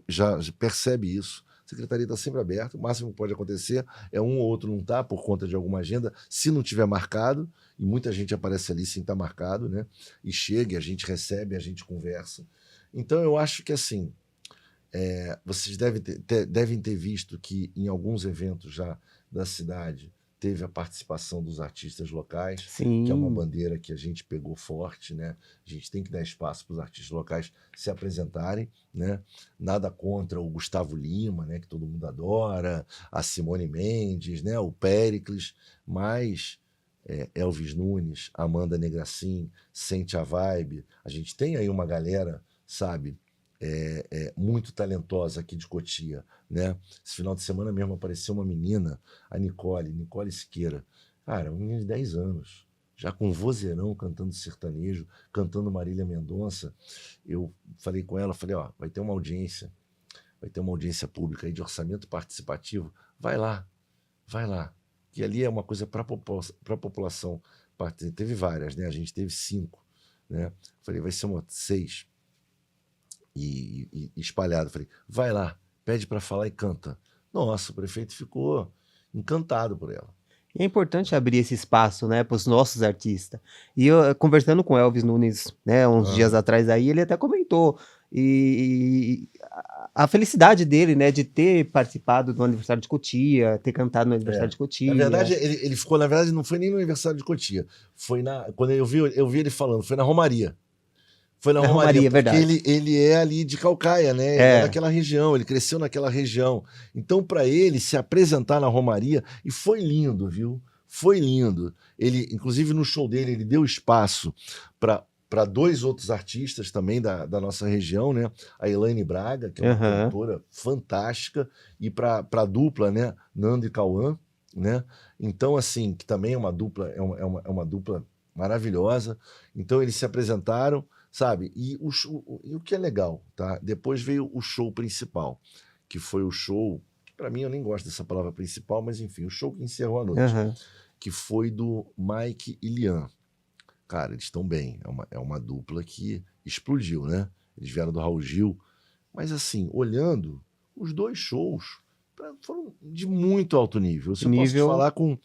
percebe isso. A secretaria está sempre aberta. O máximo que pode acontecer é um ou outro não estar por conta de alguma agenda, se não tiver marcado, e muita gente aparece ali sem estar marcado, né? E chega, e a gente recebe, a gente conversa. Então, eu acho que, assim, vocês devem ter visto que em alguns eventos já da cidade teve a participação dos artistas locais, que é uma bandeira que a gente pegou forte, né? A gente tem que dar espaço para os artistas locais se apresentarem, né? Nada contra o Gustavo Lima, né? Que todo mundo adora, a Simone Mendes, né? O Péricles, mas Elvis Nunes, Amanda Negracin, Sente a Vibe, a gente tem aí uma galera, sabe? Muito talentosa aqui de Cotia, né? Esse final de semana mesmo apareceu uma menina, a Nicole Siqueira. Cara, uma menina de 10 anos. já com vozeirão, cantando sertanejo, cantando Marília Mendonça. Eu falei com ela, falei, ó, vai ter uma audiência pública aí de orçamento participativo, vai lá, que ali é uma coisa para a população. Teve várias, né? A gente teve 5, né? Falei, vai ser 6 e espalhado. Falei, vai lá, pede para falar e canta. Nossa, o prefeito ficou encantado por ela. E é importante abrir esse espaço, né, para os nossos artistas. E eu, conversando com o Elvis Nunes, né, uns dias atrás aí, ele até comentou a felicidade dele, né, de ter participado do aniversário de Cotia, ter cantado no aniversário de Cotia. Na verdade, ele ficou, na verdade, não foi nem no aniversário de Cotia. Foi quando eu vi ele falando, foi na Romaria. Foi na Romaria, porque verdade. ele é ali de Caucaia, né? Ele é daquela região, ele cresceu naquela região. Então, para ele se apresentar na Romaria, e foi lindo, viu? Foi lindo. Ele, inclusive, no show dele, ele deu espaço para 2 outros artistas também da nossa região, né? A Elaine Braga, que é uma cantora fantástica, e para a dupla, né? Nando e Cauã, né? Então, assim, que também é uma dupla, é uma dupla maravilhosa. Então, eles se apresentaram, sabe? E o que é legal, tá? Depois veio o show principal, que foi o show, para mim eu nem gosto dessa palavra principal, mas enfim, o show que encerrou a noite, que foi do Mike e Lian. Cara, eles estão bem, é uma dupla que explodiu, né? Eles vieram do Raul Gil, mas assim, olhando, os 2 shows foram de muito alto nível. Eu posso te falar com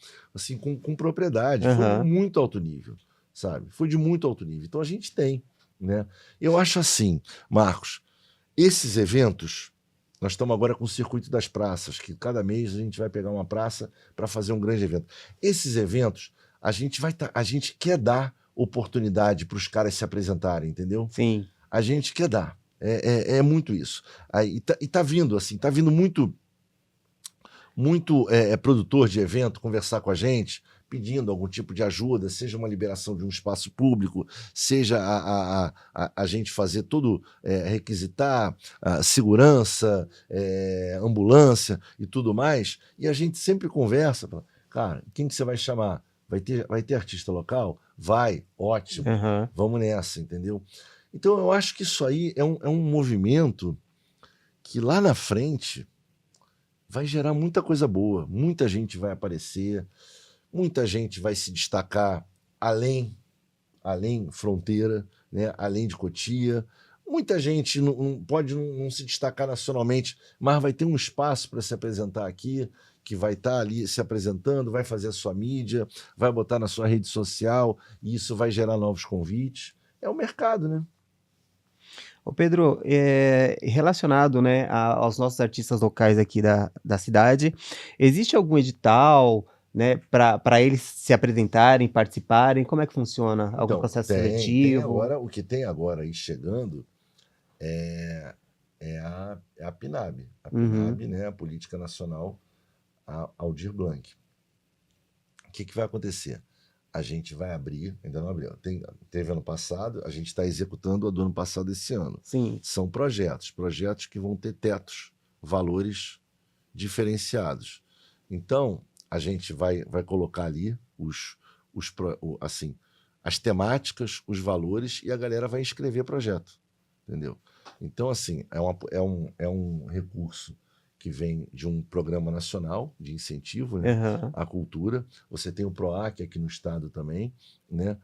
propriedade, foi de muito alto nível, sabe? Foi de muito alto nível. Então a gente tem, né? Eu acho assim, Marcos, esses eventos, nós estamos agora com o Circuito das Praças, que cada mês a gente vai pegar uma praça para fazer um grande evento. Esses eventos, a gente quer dar oportunidade para os caras se apresentarem, entendeu? Sim. A gente quer dar. É muito isso. Aí, tá vindo, assim, tá vindo muito produtor de evento conversar com a gente, pedindo algum tipo de ajuda, seja uma liberação de um espaço público, seja a gente fazer tudo, requisitar segurança, ambulância e tudo mais, e a gente sempre conversa, cara, quem que você vai chamar? Vai ter artista local? Vai, ótimo, vamos nessa, entendeu? Então eu acho que isso aí é um movimento que lá na frente vai gerar muita coisa boa, muita gente vai aparecer, muita gente vai se destacar além fronteira, né? Além de Cotia. Muita gente pode não se destacar nacionalmente, mas vai ter um espaço para se apresentar aqui, que vai estar ali se apresentando, vai fazer a sua mídia, vai botar na sua rede social, e isso vai gerar novos convites. É o mercado, né? Ô Pedro, relacionado, né, aos nossos artistas locais aqui da cidade, existe algum edital, né, para eles se apresentarem, participarem? Como é que funciona? Algum Então, processo tem seletivo? agora, o que tem agora aí chegando é a PNAB. A PNAB, né, a Política Nacional Aldir Blanc. O que vai acontecer? A gente vai abrir, ainda não abriu, teve ano passado, a gente está executando a do ano passado esse ano. Sim. São projetos que vão ter tetos, valores diferenciados. Então, a gente vai colocar ali as temáticas, os valores, e a galera vai inscrever projeto, entendeu? Então, assim, é um recurso que vem de um programa nacional de incentivo, né, à cultura. Você tem o PROAC aqui no estado também, né?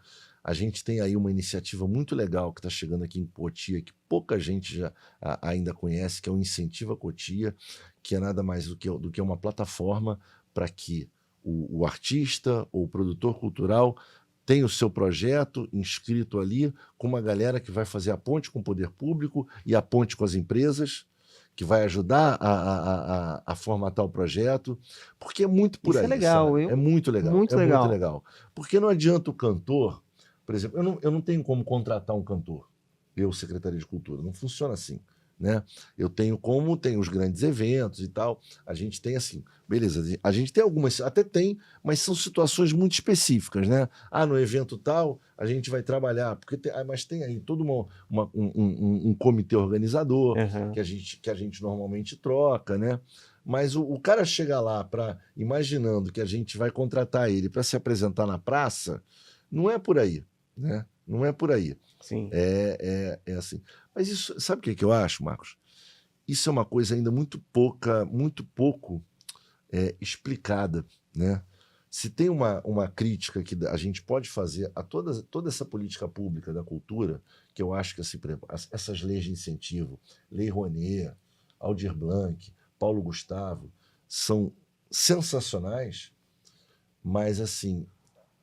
A gente tem aí uma iniciativa muito legal que está chegando aqui em Cotia, que pouca gente já ainda conhece, que é o Incentiva Cotia, que é nada mais do que uma plataforma para que o artista ou o produtor cultural tenha o seu projeto inscrito ali, com uma galera que vai fazer a ponte com o poder público e a ponte com as empresas, que vai ajudar a formatar o projeto, porque é muito por aí. Isso é legal, É muito legal. Muito legal. Muito legal. Porque não adianta o cantor, por exemplo, eu não tenho como contratar um cantor, eu, Secretaria de Cultura, não funciona assim, né? Eu tenho os grandes eventos e tal, a gente tem assim, beleza, a gente tem algumas, até tem, mas são situações muito específicas, né? No evento tal, a gente vai trabalhar, mas tem aí todo um comitê organizador que a gente normalmente troca, né? Mas o cara chega lá imaginando que a gente vai contratar ele para se apresentar na praça, Não é por aí, né? Não é por aí. Sim. É assim. Mas isso, sabe o que eu acho, Marcos? Isso é uma coisa ainda muito pouco explicada, né? Se tem uma crítica que a gente pode fazer a toda essa política pública da cultura, que eu acho que assim, essas leis de incentivo, Lei Rouanet, Aldir Blanc, Paulo Gustavo, são sensacionais, mas assim,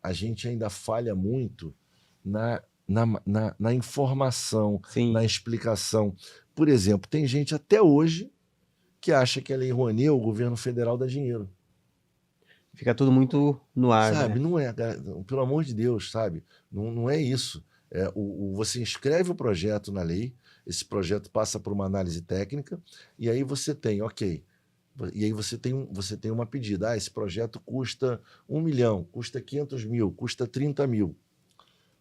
a gente ainda falha muito na informação, Sim. na explicação. Por exemplo, tem gente até hoje que acha que a Lei Rouanet, o governo federal dá dinheiro. Fica tudo muito no ar, Sabe, né? não é, pelo amor de Deus, sabe? Não é isso. Você inscreve o projeto na lei, esse projeto passa por uma análise técnica, e aí você tem, ok, e aí você tem uma pedida. Esse projeto custa 1 milhão, custa 500 mil, custa 30 mil.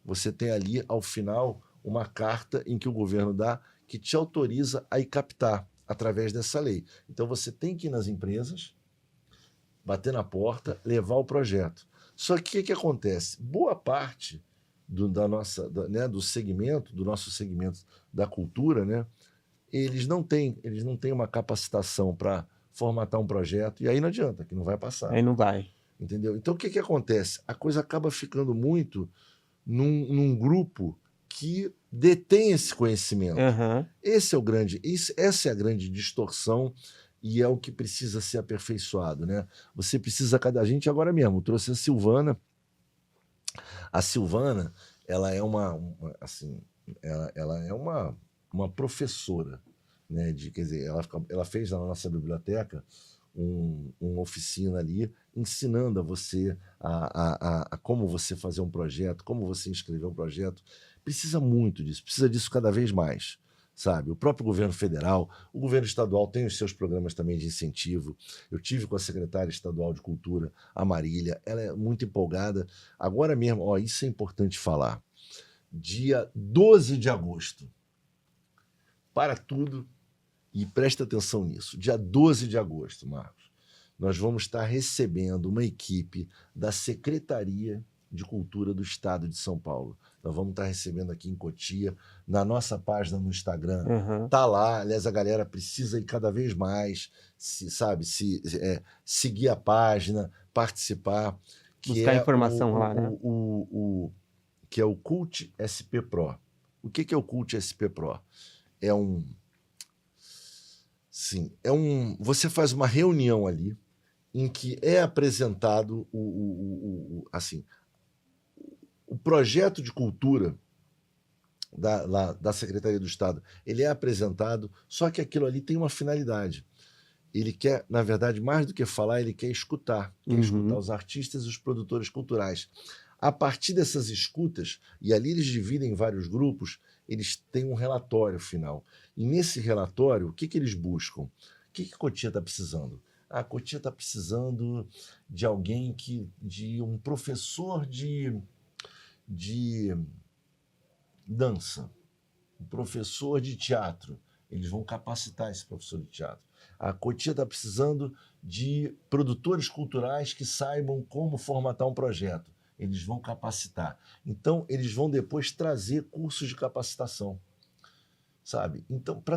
Você tem ali, ao final, uma carta em que o governo dá que te autoriza a ir captar através dessa lei. Então você tem que ir nas empresas, bater na porta, levar o projeto. Só que o que acontece? Boa parte do segmento, do nosso segmento da cultura, né, eles não têm uma capacitação para formatar um projeto, e aí não adianta, que não vai passar. Aí não vai. Entendeu? Então o que acontece? A coisa acaba ficando muito num grupo que detém esse conhecimento. Uhum. Essa é a grande distorção e é o que precisa ser aperfeiçoado, né? Você precisa, a gente agora mesmo trouxe a Silvana. A Silvana, ela é assim, ela é uma professora, né? Quer dizer, ela fez na nossa biblioteca uma oficina ali, ensinando a você a como você fazer um projeto, como você inscrever um projeto. Precisa muito disso, precisa disso cada vez mais, sabe? O próprio governo federal, o governo estadual tem os seus programas também de incentivo. Eu tive com a secretária estadual de Cultura, a Marília, ela é muito empolgada. Agora mesmo, isso é importante falar, dia 12 de agosto, para tudo, e presta atenção nisso. Dia 12 de agosto, Marcos, nós vamos estar recebendo uma equipe da Secretaria de Cultura do Estado de São Paulo. Nós vamos estar recebendo aqui em Cotia, na nossa página no Instagram. Tá lá, aliás, a galera precisa ir cada vez mais, seguir a página, participar. Buscar informação lá, né? Que é o Cult SP Pro. O que é o Cult SP Pro? Você faz uma reunião ali em que é apresentado o projeto de cultura da Secretaria do Estado. Ele é apresentado, só que aquilo ali tem uma finalidade. Ele quer, na verdade, mais do que falar, ele quer escutar. Quer escutar os artistas e os produtores culturais. A partir dessas escutas, e ali eles dividem em vários grupos, eles têm um relatório final. E nesse relatório, o que eles buscam? O que Cotia está precisando? A Cotia está precisando de alguém de um professor de dança, um professor de teatro. Eles vão capacitar esse professor de teatro. A Cotia está precisando de produtores culturais que saibam como formatar um projeto. Eles vão capacitar. Então, eles vão depois trazer cursos de capacitação, sabe? Então, para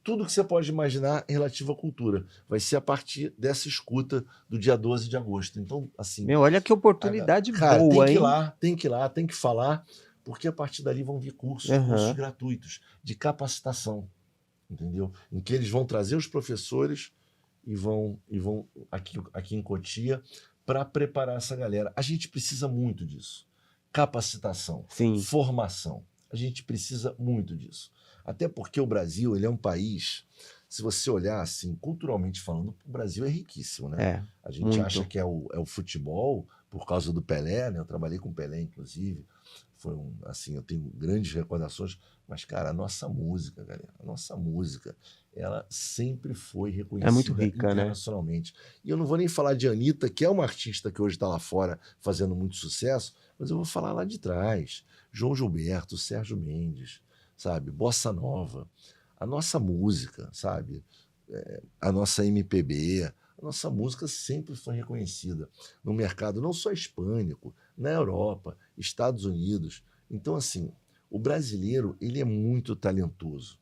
tudo que você pode imaginar relativo à cultura, vai ser a partir dessa escuta do dia 12 de agosto. Então, assim... olha que oportunidade cara, boa, tem que ir hein? lá, tem que falar, porque a partir dali vão vir cursos gratuitos de capacitação, entendeu? Em que eles vão trazer os professores e vão aqui em Cotia para preparar essa galera. A gente precisa muito disso. Capacitação, formação. A gente precisa muito disso. Até porque o Brasil, ele é um país, se você olhar assim, culturalmente falando, o Brasil é riquíssimo, né? A gente acha que é o futebol, por causa do Pelé, né? Eu trabalhei com o Pelé, inclusive. Eu tenho grandes recordações, mas, cara, a nossa música, galera, ela sempre foi reconhecida muito rica, internacionalmente. Né? E eu não vou nem falar de Anitta, que é uma artista que hoje está lá fora fazendo muito sucesso, mas eu vou falar lá de trás. João Gilberto, Sérgio Mendes, sabe? Bossa Nova, a nossa música, sabe? A nossa MPB, A nossa música sempre foi reconhecida no mercado, não só hispânico, na Europa, Estados Unidos. Então, assim, o brasileiro ele é muito talentoso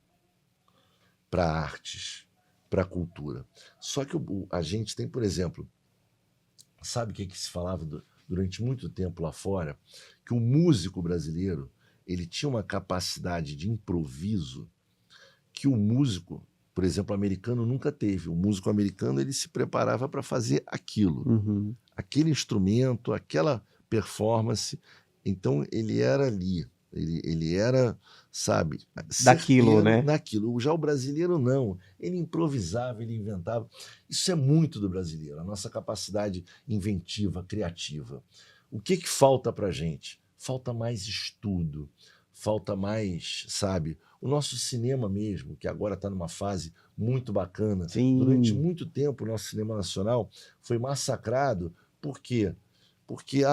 para artes, para cultura. Só que a gente tem, por exemplo, sabe o que se falava durante muito tempo lá fora? Que o músico brasileiro ele tinha uma capacidade de improviso que o músico, por exemplo, americano nunca teve. O músico americano ele se preparava para fazer aquilo, aquele instrumento, aquela performance. Então ele era ali, ele era, sabe, daquilo, né? naquilo. Já o brasileiro não, ele improvisava, ele inventava. Isso é muito do brasileiro, a nossa capacidade inventiva, criativa. O que falta para a gente? Falta mais estudo, falta mais, sabe, o nosso cinema mesmo, que agora está numa fase muito bacana. Sim. Durante muito tempo, o nosso cinema nacional foi massacrado. Por quê? Porque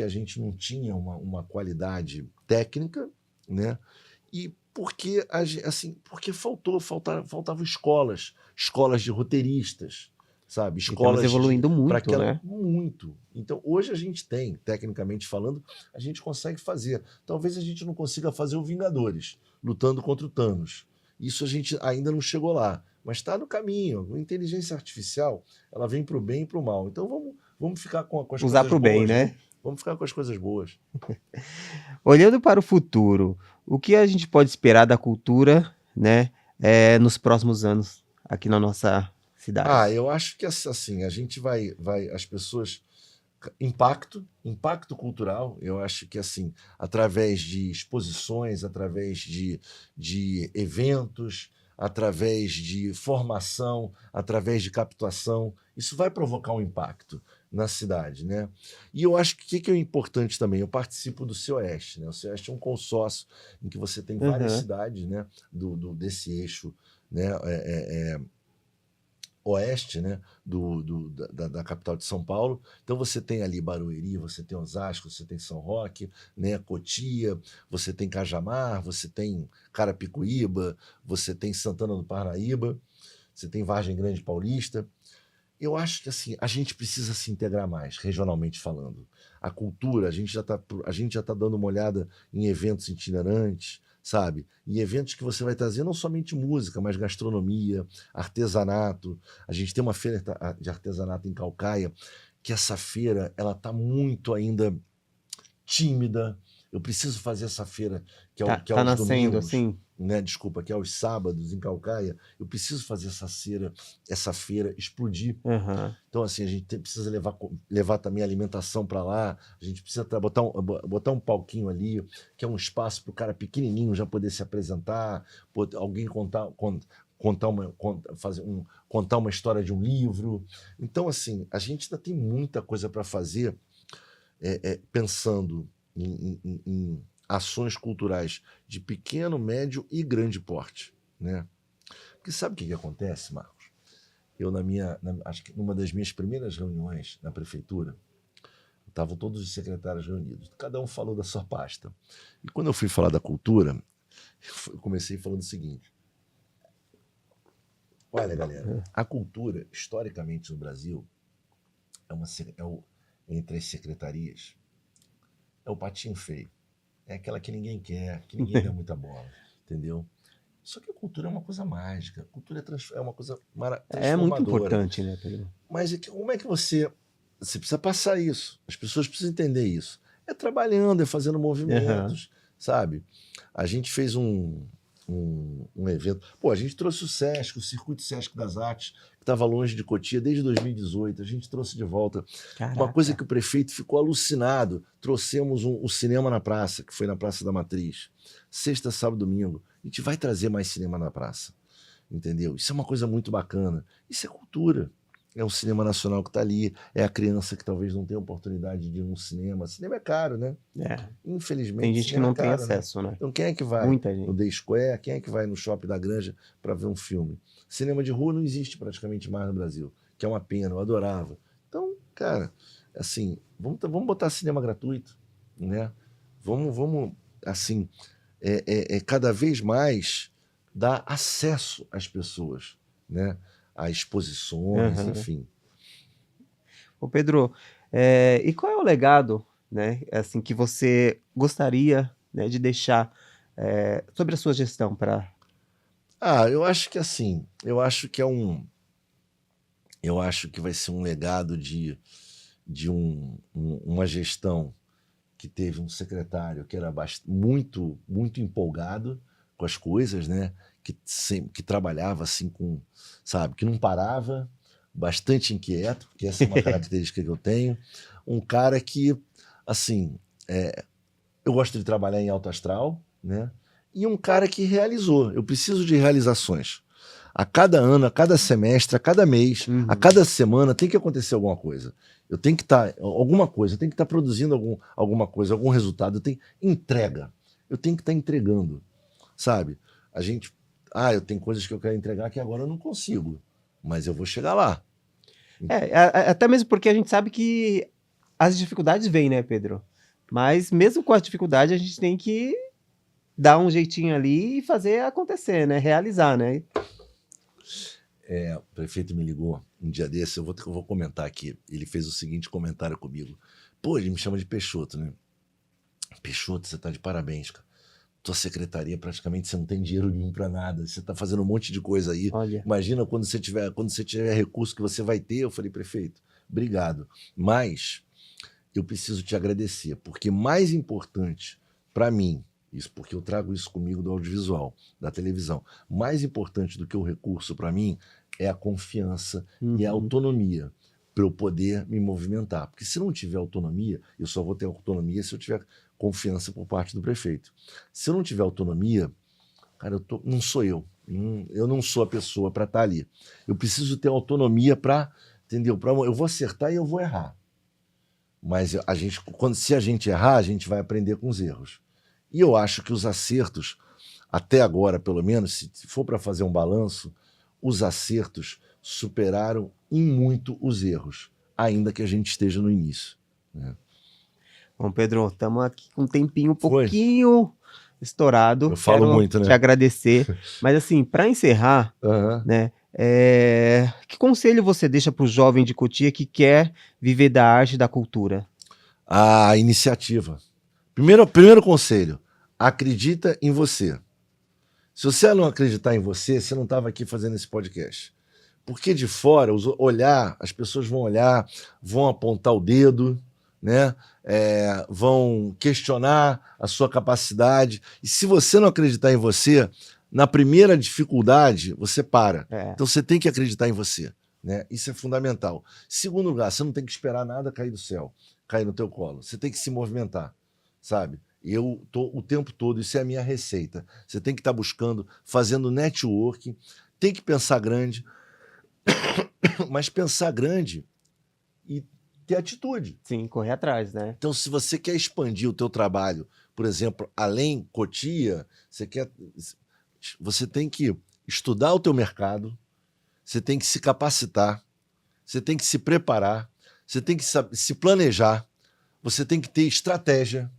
a gente não tinha uma qualidade técnica, né? E porque, assim, porque faltavam escolas de roteiristas, sabe? Estamos evoluindo muito, né? Muito. Então, hoje a gente tem, tecnicamente falando, a gente consegue fazer. Talvez a gente não consiga fazer o Vingadores, lutando contra o Thanos. Isso a gente ainda não chegou lá, mas está no caminho. A inteligência artificial, ela vem para o bem e para o mal. Então, vamos ficar com as coisas boas. Usar para o bem, né? Vamos ficar com as coisas boas. Olhando para o futuro, o que a gente pode esperar da cultura, né, nos próximos anos aqui na nossa cidade? Eu acho que assim, a gente vai as pessoas impacto cultural, eu acho que assim, através de exposições, através de eventos, através de formação, através de captação, isso vai provocar um impacto na cidade, né? E eu acho que o que é importante também, eu participo do CEOeste, né? O CEOeste é um consórcio em que você tem várias cidades, né? Desse eixo, né? Oeste, né, da capital de São Paulo. Então você tem ali Barueri, você tem Osasco, você tem São Roque, né, Cotia, você tem Cajamar, você tem Carapicuíba, você tem Santana do Parnaíba, você tem Vargem Grande Paulista. Eu acho que assim, a gente precisa se integrar mais, regionalmente falando. A cultura, a gente já tá dando uma olhada em eventos itinerantes, sabe? Em eventos que você vai trazer não somente música, mas gastronomia, artesanato. A gente tem uma feira de artesanato em Caucaia, que essa feira, ela tá muito ainda tímida. Eu preciso fazer essa feira, que é Tá aos nascendo, domingos, assim? né? Desculpa, que é aos sábados em Caucaia. Eu preciso fazer essa feira explodir. Então, assim, a gente precisa levar também alimentação para lá. A gente precisa botar um palquinho ali, que é um espaço para o cara pequenininho já poder se apresentar, alguém contar uma história de um livro. Então, assim, a gente ainda tem muita coisa para fazer, pensando em ações culturais de pequeno, médio e grande porte, né? Porque sabe o que acontece, Marcos? Eu, acho que numa das minhas primeiras reuniões na prefeitura, estavam todos os secretários reunidos. Cada um falou da sua pasta. E quando eu fui falar da cultura, eu comecei falando o seguinte. Olha, galera, a cultura, historicamente no Brasil, entre as secretarias, é o patinho feio. É aquela que ninguém quer, que ninguém dá muita bola, entendeu? Só que a cultura é uma coisa mágica, a cultura é uma coisa transformadora. É muito importante, né, Pedro? Mas como é que você precisa passar isso? As pessoas precisam entender isso. É trabalhando, é fazendo movimentos, sabe? A gente fez um evento. Pô, a gente trouxe o Sesc, o Circuito Sesc das Artes, que estava longe de Cotia desde 2018. A gente trouxe de volta. Caraca. Uma coisa que o prefeito ficou alucinado. Trouxemos o Cinema na Praça, que foi na Praça da Matriz. Sexta, sábado, domingo. A gente vai trazer mais cinema na praça. Entendeu? Isso é uma coisa muito bacana. Isso é cultura. É um cinema nacional que está ali. É a criança que talvez não tenha oportunidade de ir num cinema. Cinema é caro, né? Infelizmente. Tem gente que não tem acesso, né? Então quem é que vai Muita gente. no The Square? Quem é que vai no Shopping da Granja para ver um filme? Cinema de rua não existe praticamente mais no Brasil, que é uma pena, eu adorava. Então, cara, assim, vamos botar cinema gratuito, né? Vamos assim, cada vez mais dar acesso às pessoas, né? A exposições, enfim. Ô Pedro, e qual é o legado, né, assim, que você gostaria, né, de deixar sobre a sua gestão para... Eu acho que assim, eu acho que vai ser um legado de uma gestão que teve um secretário que era muito, muito empolgado com as coisas, né? Que trabalhava assim sabe, que não parava, bastante inquieto, porque essa é uma característica que eu tenho. Um cara que, assim, eu gosto de trabalhar em alto astral, né? E um cara que realizou. Eu preciso de realizações. A cada ano, a cada semestre, a cada mês, a cada semana tem que acontecer alguma coisa. Eu tenho que estar eu tenho que estar produzindo alguma coisa, algum resultado. Eu tenho entrega. Eu tenho que estar entregando, sabe? Eu tenho coisas que eu quero entregar que agora eu não consigo, mas eu vou chegar lá. Até mesmo porque a gente sabe que as dificuldades vêm, né, Pedro? Mas mesmo com a dificuldade, a gente tem que dar um jeitinho ali e fazer acontecer, né? Realizar, né? O prefeito me ligou um dia desse, eu vou comentar aqui. Ele fez o seguinte comentário comigo. Pô, ele me chama de Peixoto, né? Peixoto, você tá de parabéns, cara. Tua secretaria, praticamente, você não tem dinheiro nenhum para nada. Você tá fazendo um monte de coisa aí. Olha. Imagina quando você tiver recurso que você vai ter. Eu falei, prefeito, obrigado. Mas eu preciso te agradecer, porque mais importante para mim, isso porque eu trago isso comigo do audiovisual, da televisão, mais importante do que o recurso para mim é a confiança e a autonomia para eu poder me movimentar. Porque se não tiver autonomia, eu só vou ter autonomia se eu tiver confiança por parte do prefeito. Se eu não tiver autonomia, cara, não sou eu. Eu não sou a pessoa para estar ali. Eu preciso ter autonomia para, entendeu? Eu vou acertar e eu vou errar. Mas se a gente errar, a gente vai aprender com os erros. E eu acho que os acertos, até agora, pelo menos, se for para fazer um balanço, os acertos superaram em muito os erros, ainda que a gente esteja no início, né? Bom, Pedro, estamos aqui com um tempinho pouquinho estourado. Eu falo muito, né? Te agradecer. Mas assim, para encerrar, né? Que conselho você deixa para o jovem de Cotia que quer viver da arte e da cultura? A iniciativa. Primeiro conselho, acredita em você. Se você não acreditar em você, você não estava aqui fazendo esse podcast. Porque de fora, as pessoas vão olhar, vão apontar o dedo, né? Vão questionar a sua capacidade. E se você não acreditar em você, na primeira dificuldade, você para. Então você tem que acreditar em você, né? Isso é fundamental. Segundo lugar, você não tem que esperar nada cair do céu, cair no teu colo. Você tem que se movimentar, sabe? Eu tô o tempo todo, isso é a minha receita. Você tem que estar buscando, fazendo networking, tem que pensar grande, mas pensar grande e ter atitude. Sim, correr atrás, né? Então, se você quer expandir o teu trabalho, por exemplo, além Cotia, você tem que estudar o teu mercado, você tem que se capacitar, você tem que se preparar, você tem que se planejar, você tem que ter estratégia,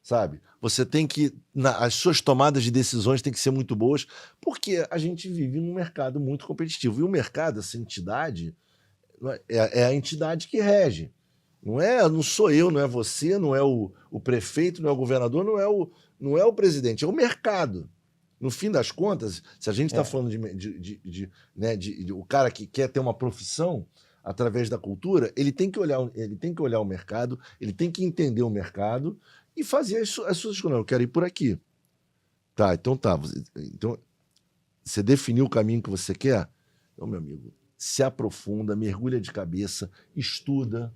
sabe? Você tem que... as suas tomadas de decisões têm que ser muito boas, porque a gente vive num mercado muito competitivo. E o mercado, essa entidade, é a entidade que rege. Não sou eu, não é você, não é o prefeito, não é o governador, não é o presidente, é o mercado. No fim das contas, se a gente está falando de o cara que quer ter uma profissão através da cultura, ele tem que olhar o mercado, ele tem que entender o mercado e fazer as suas escolhas. Eu quero ir por aqui. Então você definiu o caminho que você quer? Então, meu amigo, se aprofunda, mergulha de cabeça, estuda,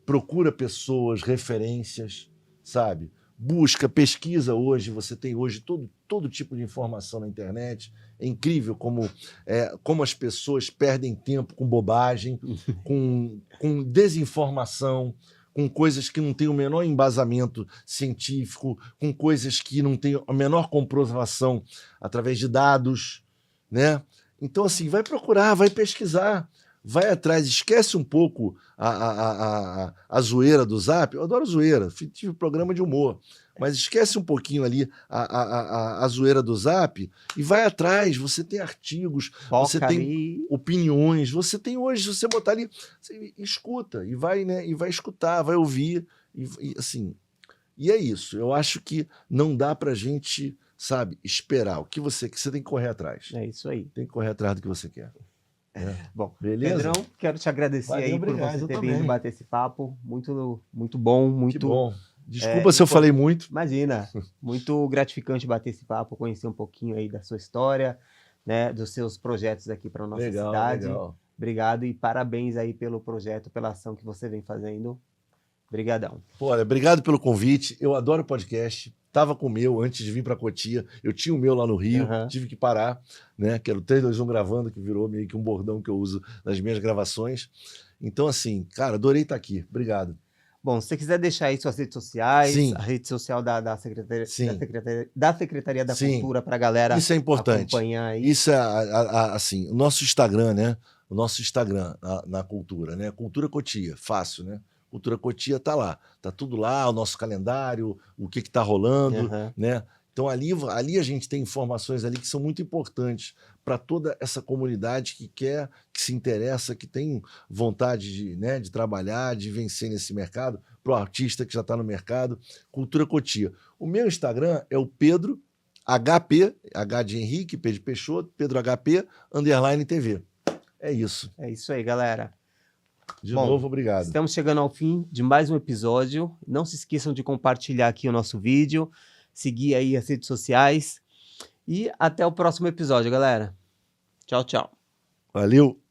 procura pessoas, referências, sabe? Busca, pesquisa hoje, você tem hoje todo tipo de informação na internet. É incrível como as pessoas perdem tempo com bobagem, com desinformação, com coisas que não têm o menor embasamento científico, com coisas que não têm a menor comprovação através de dados, né? Então, assim, vai procurar, vai pesquisar, vai atrás, esquece um pouco a zoeira do Zap. Eu adoro zoeira, tive programa de humor, mas esquece um pouquinho ali a zoeira do Zap e vai atrás. Você tem artigos, você tem opiniões, você tem hoje, se você botar ali, você escuta e vai, né? E vai escutar, vai ouvir, e assim. E é isso. Eu acho que não dá pra gente, sabe, esperar. O que você tem que correr atrás. É isso aí. Tem que correr atrás do que você quer. Bom, beleza? Pedrão, quero te agradecer aí por você ter vindo bater esse papo. Muito, muito bom, muito. Que bom. Desculpa se eu falei muito. Imagina, muito gratificante bater esse papo, conhecer um pouquinho aí da sua história, né, dos seus projetos aqui para nossa cidade. Legal. Obrigado e parabéns aí pelo projeto, pela ação que você vem fazendo. Obrigadão. Olha, obrigado pelo convite. Eu adoro podcast. Tava com o meu antes de vir para Cotia. Eu tinha o meu lá no Rio, tive que parar, né? Que era o 3, 2, 1 gravando, que virou meio que um bordão que eu uso nas minhas gravações. Então, assim, cara, adorei estar aqui. Obrigado. Bom, se você quiser deixar aí suas redes sociais, Sim. A rede social da Secretaria, Sim. da Secretaria da Sim. Cultura para a galera Isso é importante. Acompanhar aí. Isso é, assim, o nosso Instagram, né? O nosso Instagram na Cultura, né? Cultura Cotia, fácil, né? Cultura Cotia tá lá, tá tudo lá, o nosso calendário, o que tá rolando, né? Então ali a gente tem informações ali que são muito importantes para toda essa comunidade que quer, que se interessa, que tem vontade de, né, de trabalhar, de vencer nesse mercado, para o artista que já está no mercado. Cultura Cotia. O meu Instagram é o Pedro HP, H de Henrique, P de Peixoto, Pedro HP, _TV. É isso. É isso aí, galera. De novo, obrigado. Estamos chegando ao fim de mais um episódio. Não se esqueçam de compartilhar aqui o nosso vídeo, seguir aí as redes sociais e até o próximo episódio, galera. Tchau, tchau. Valeu!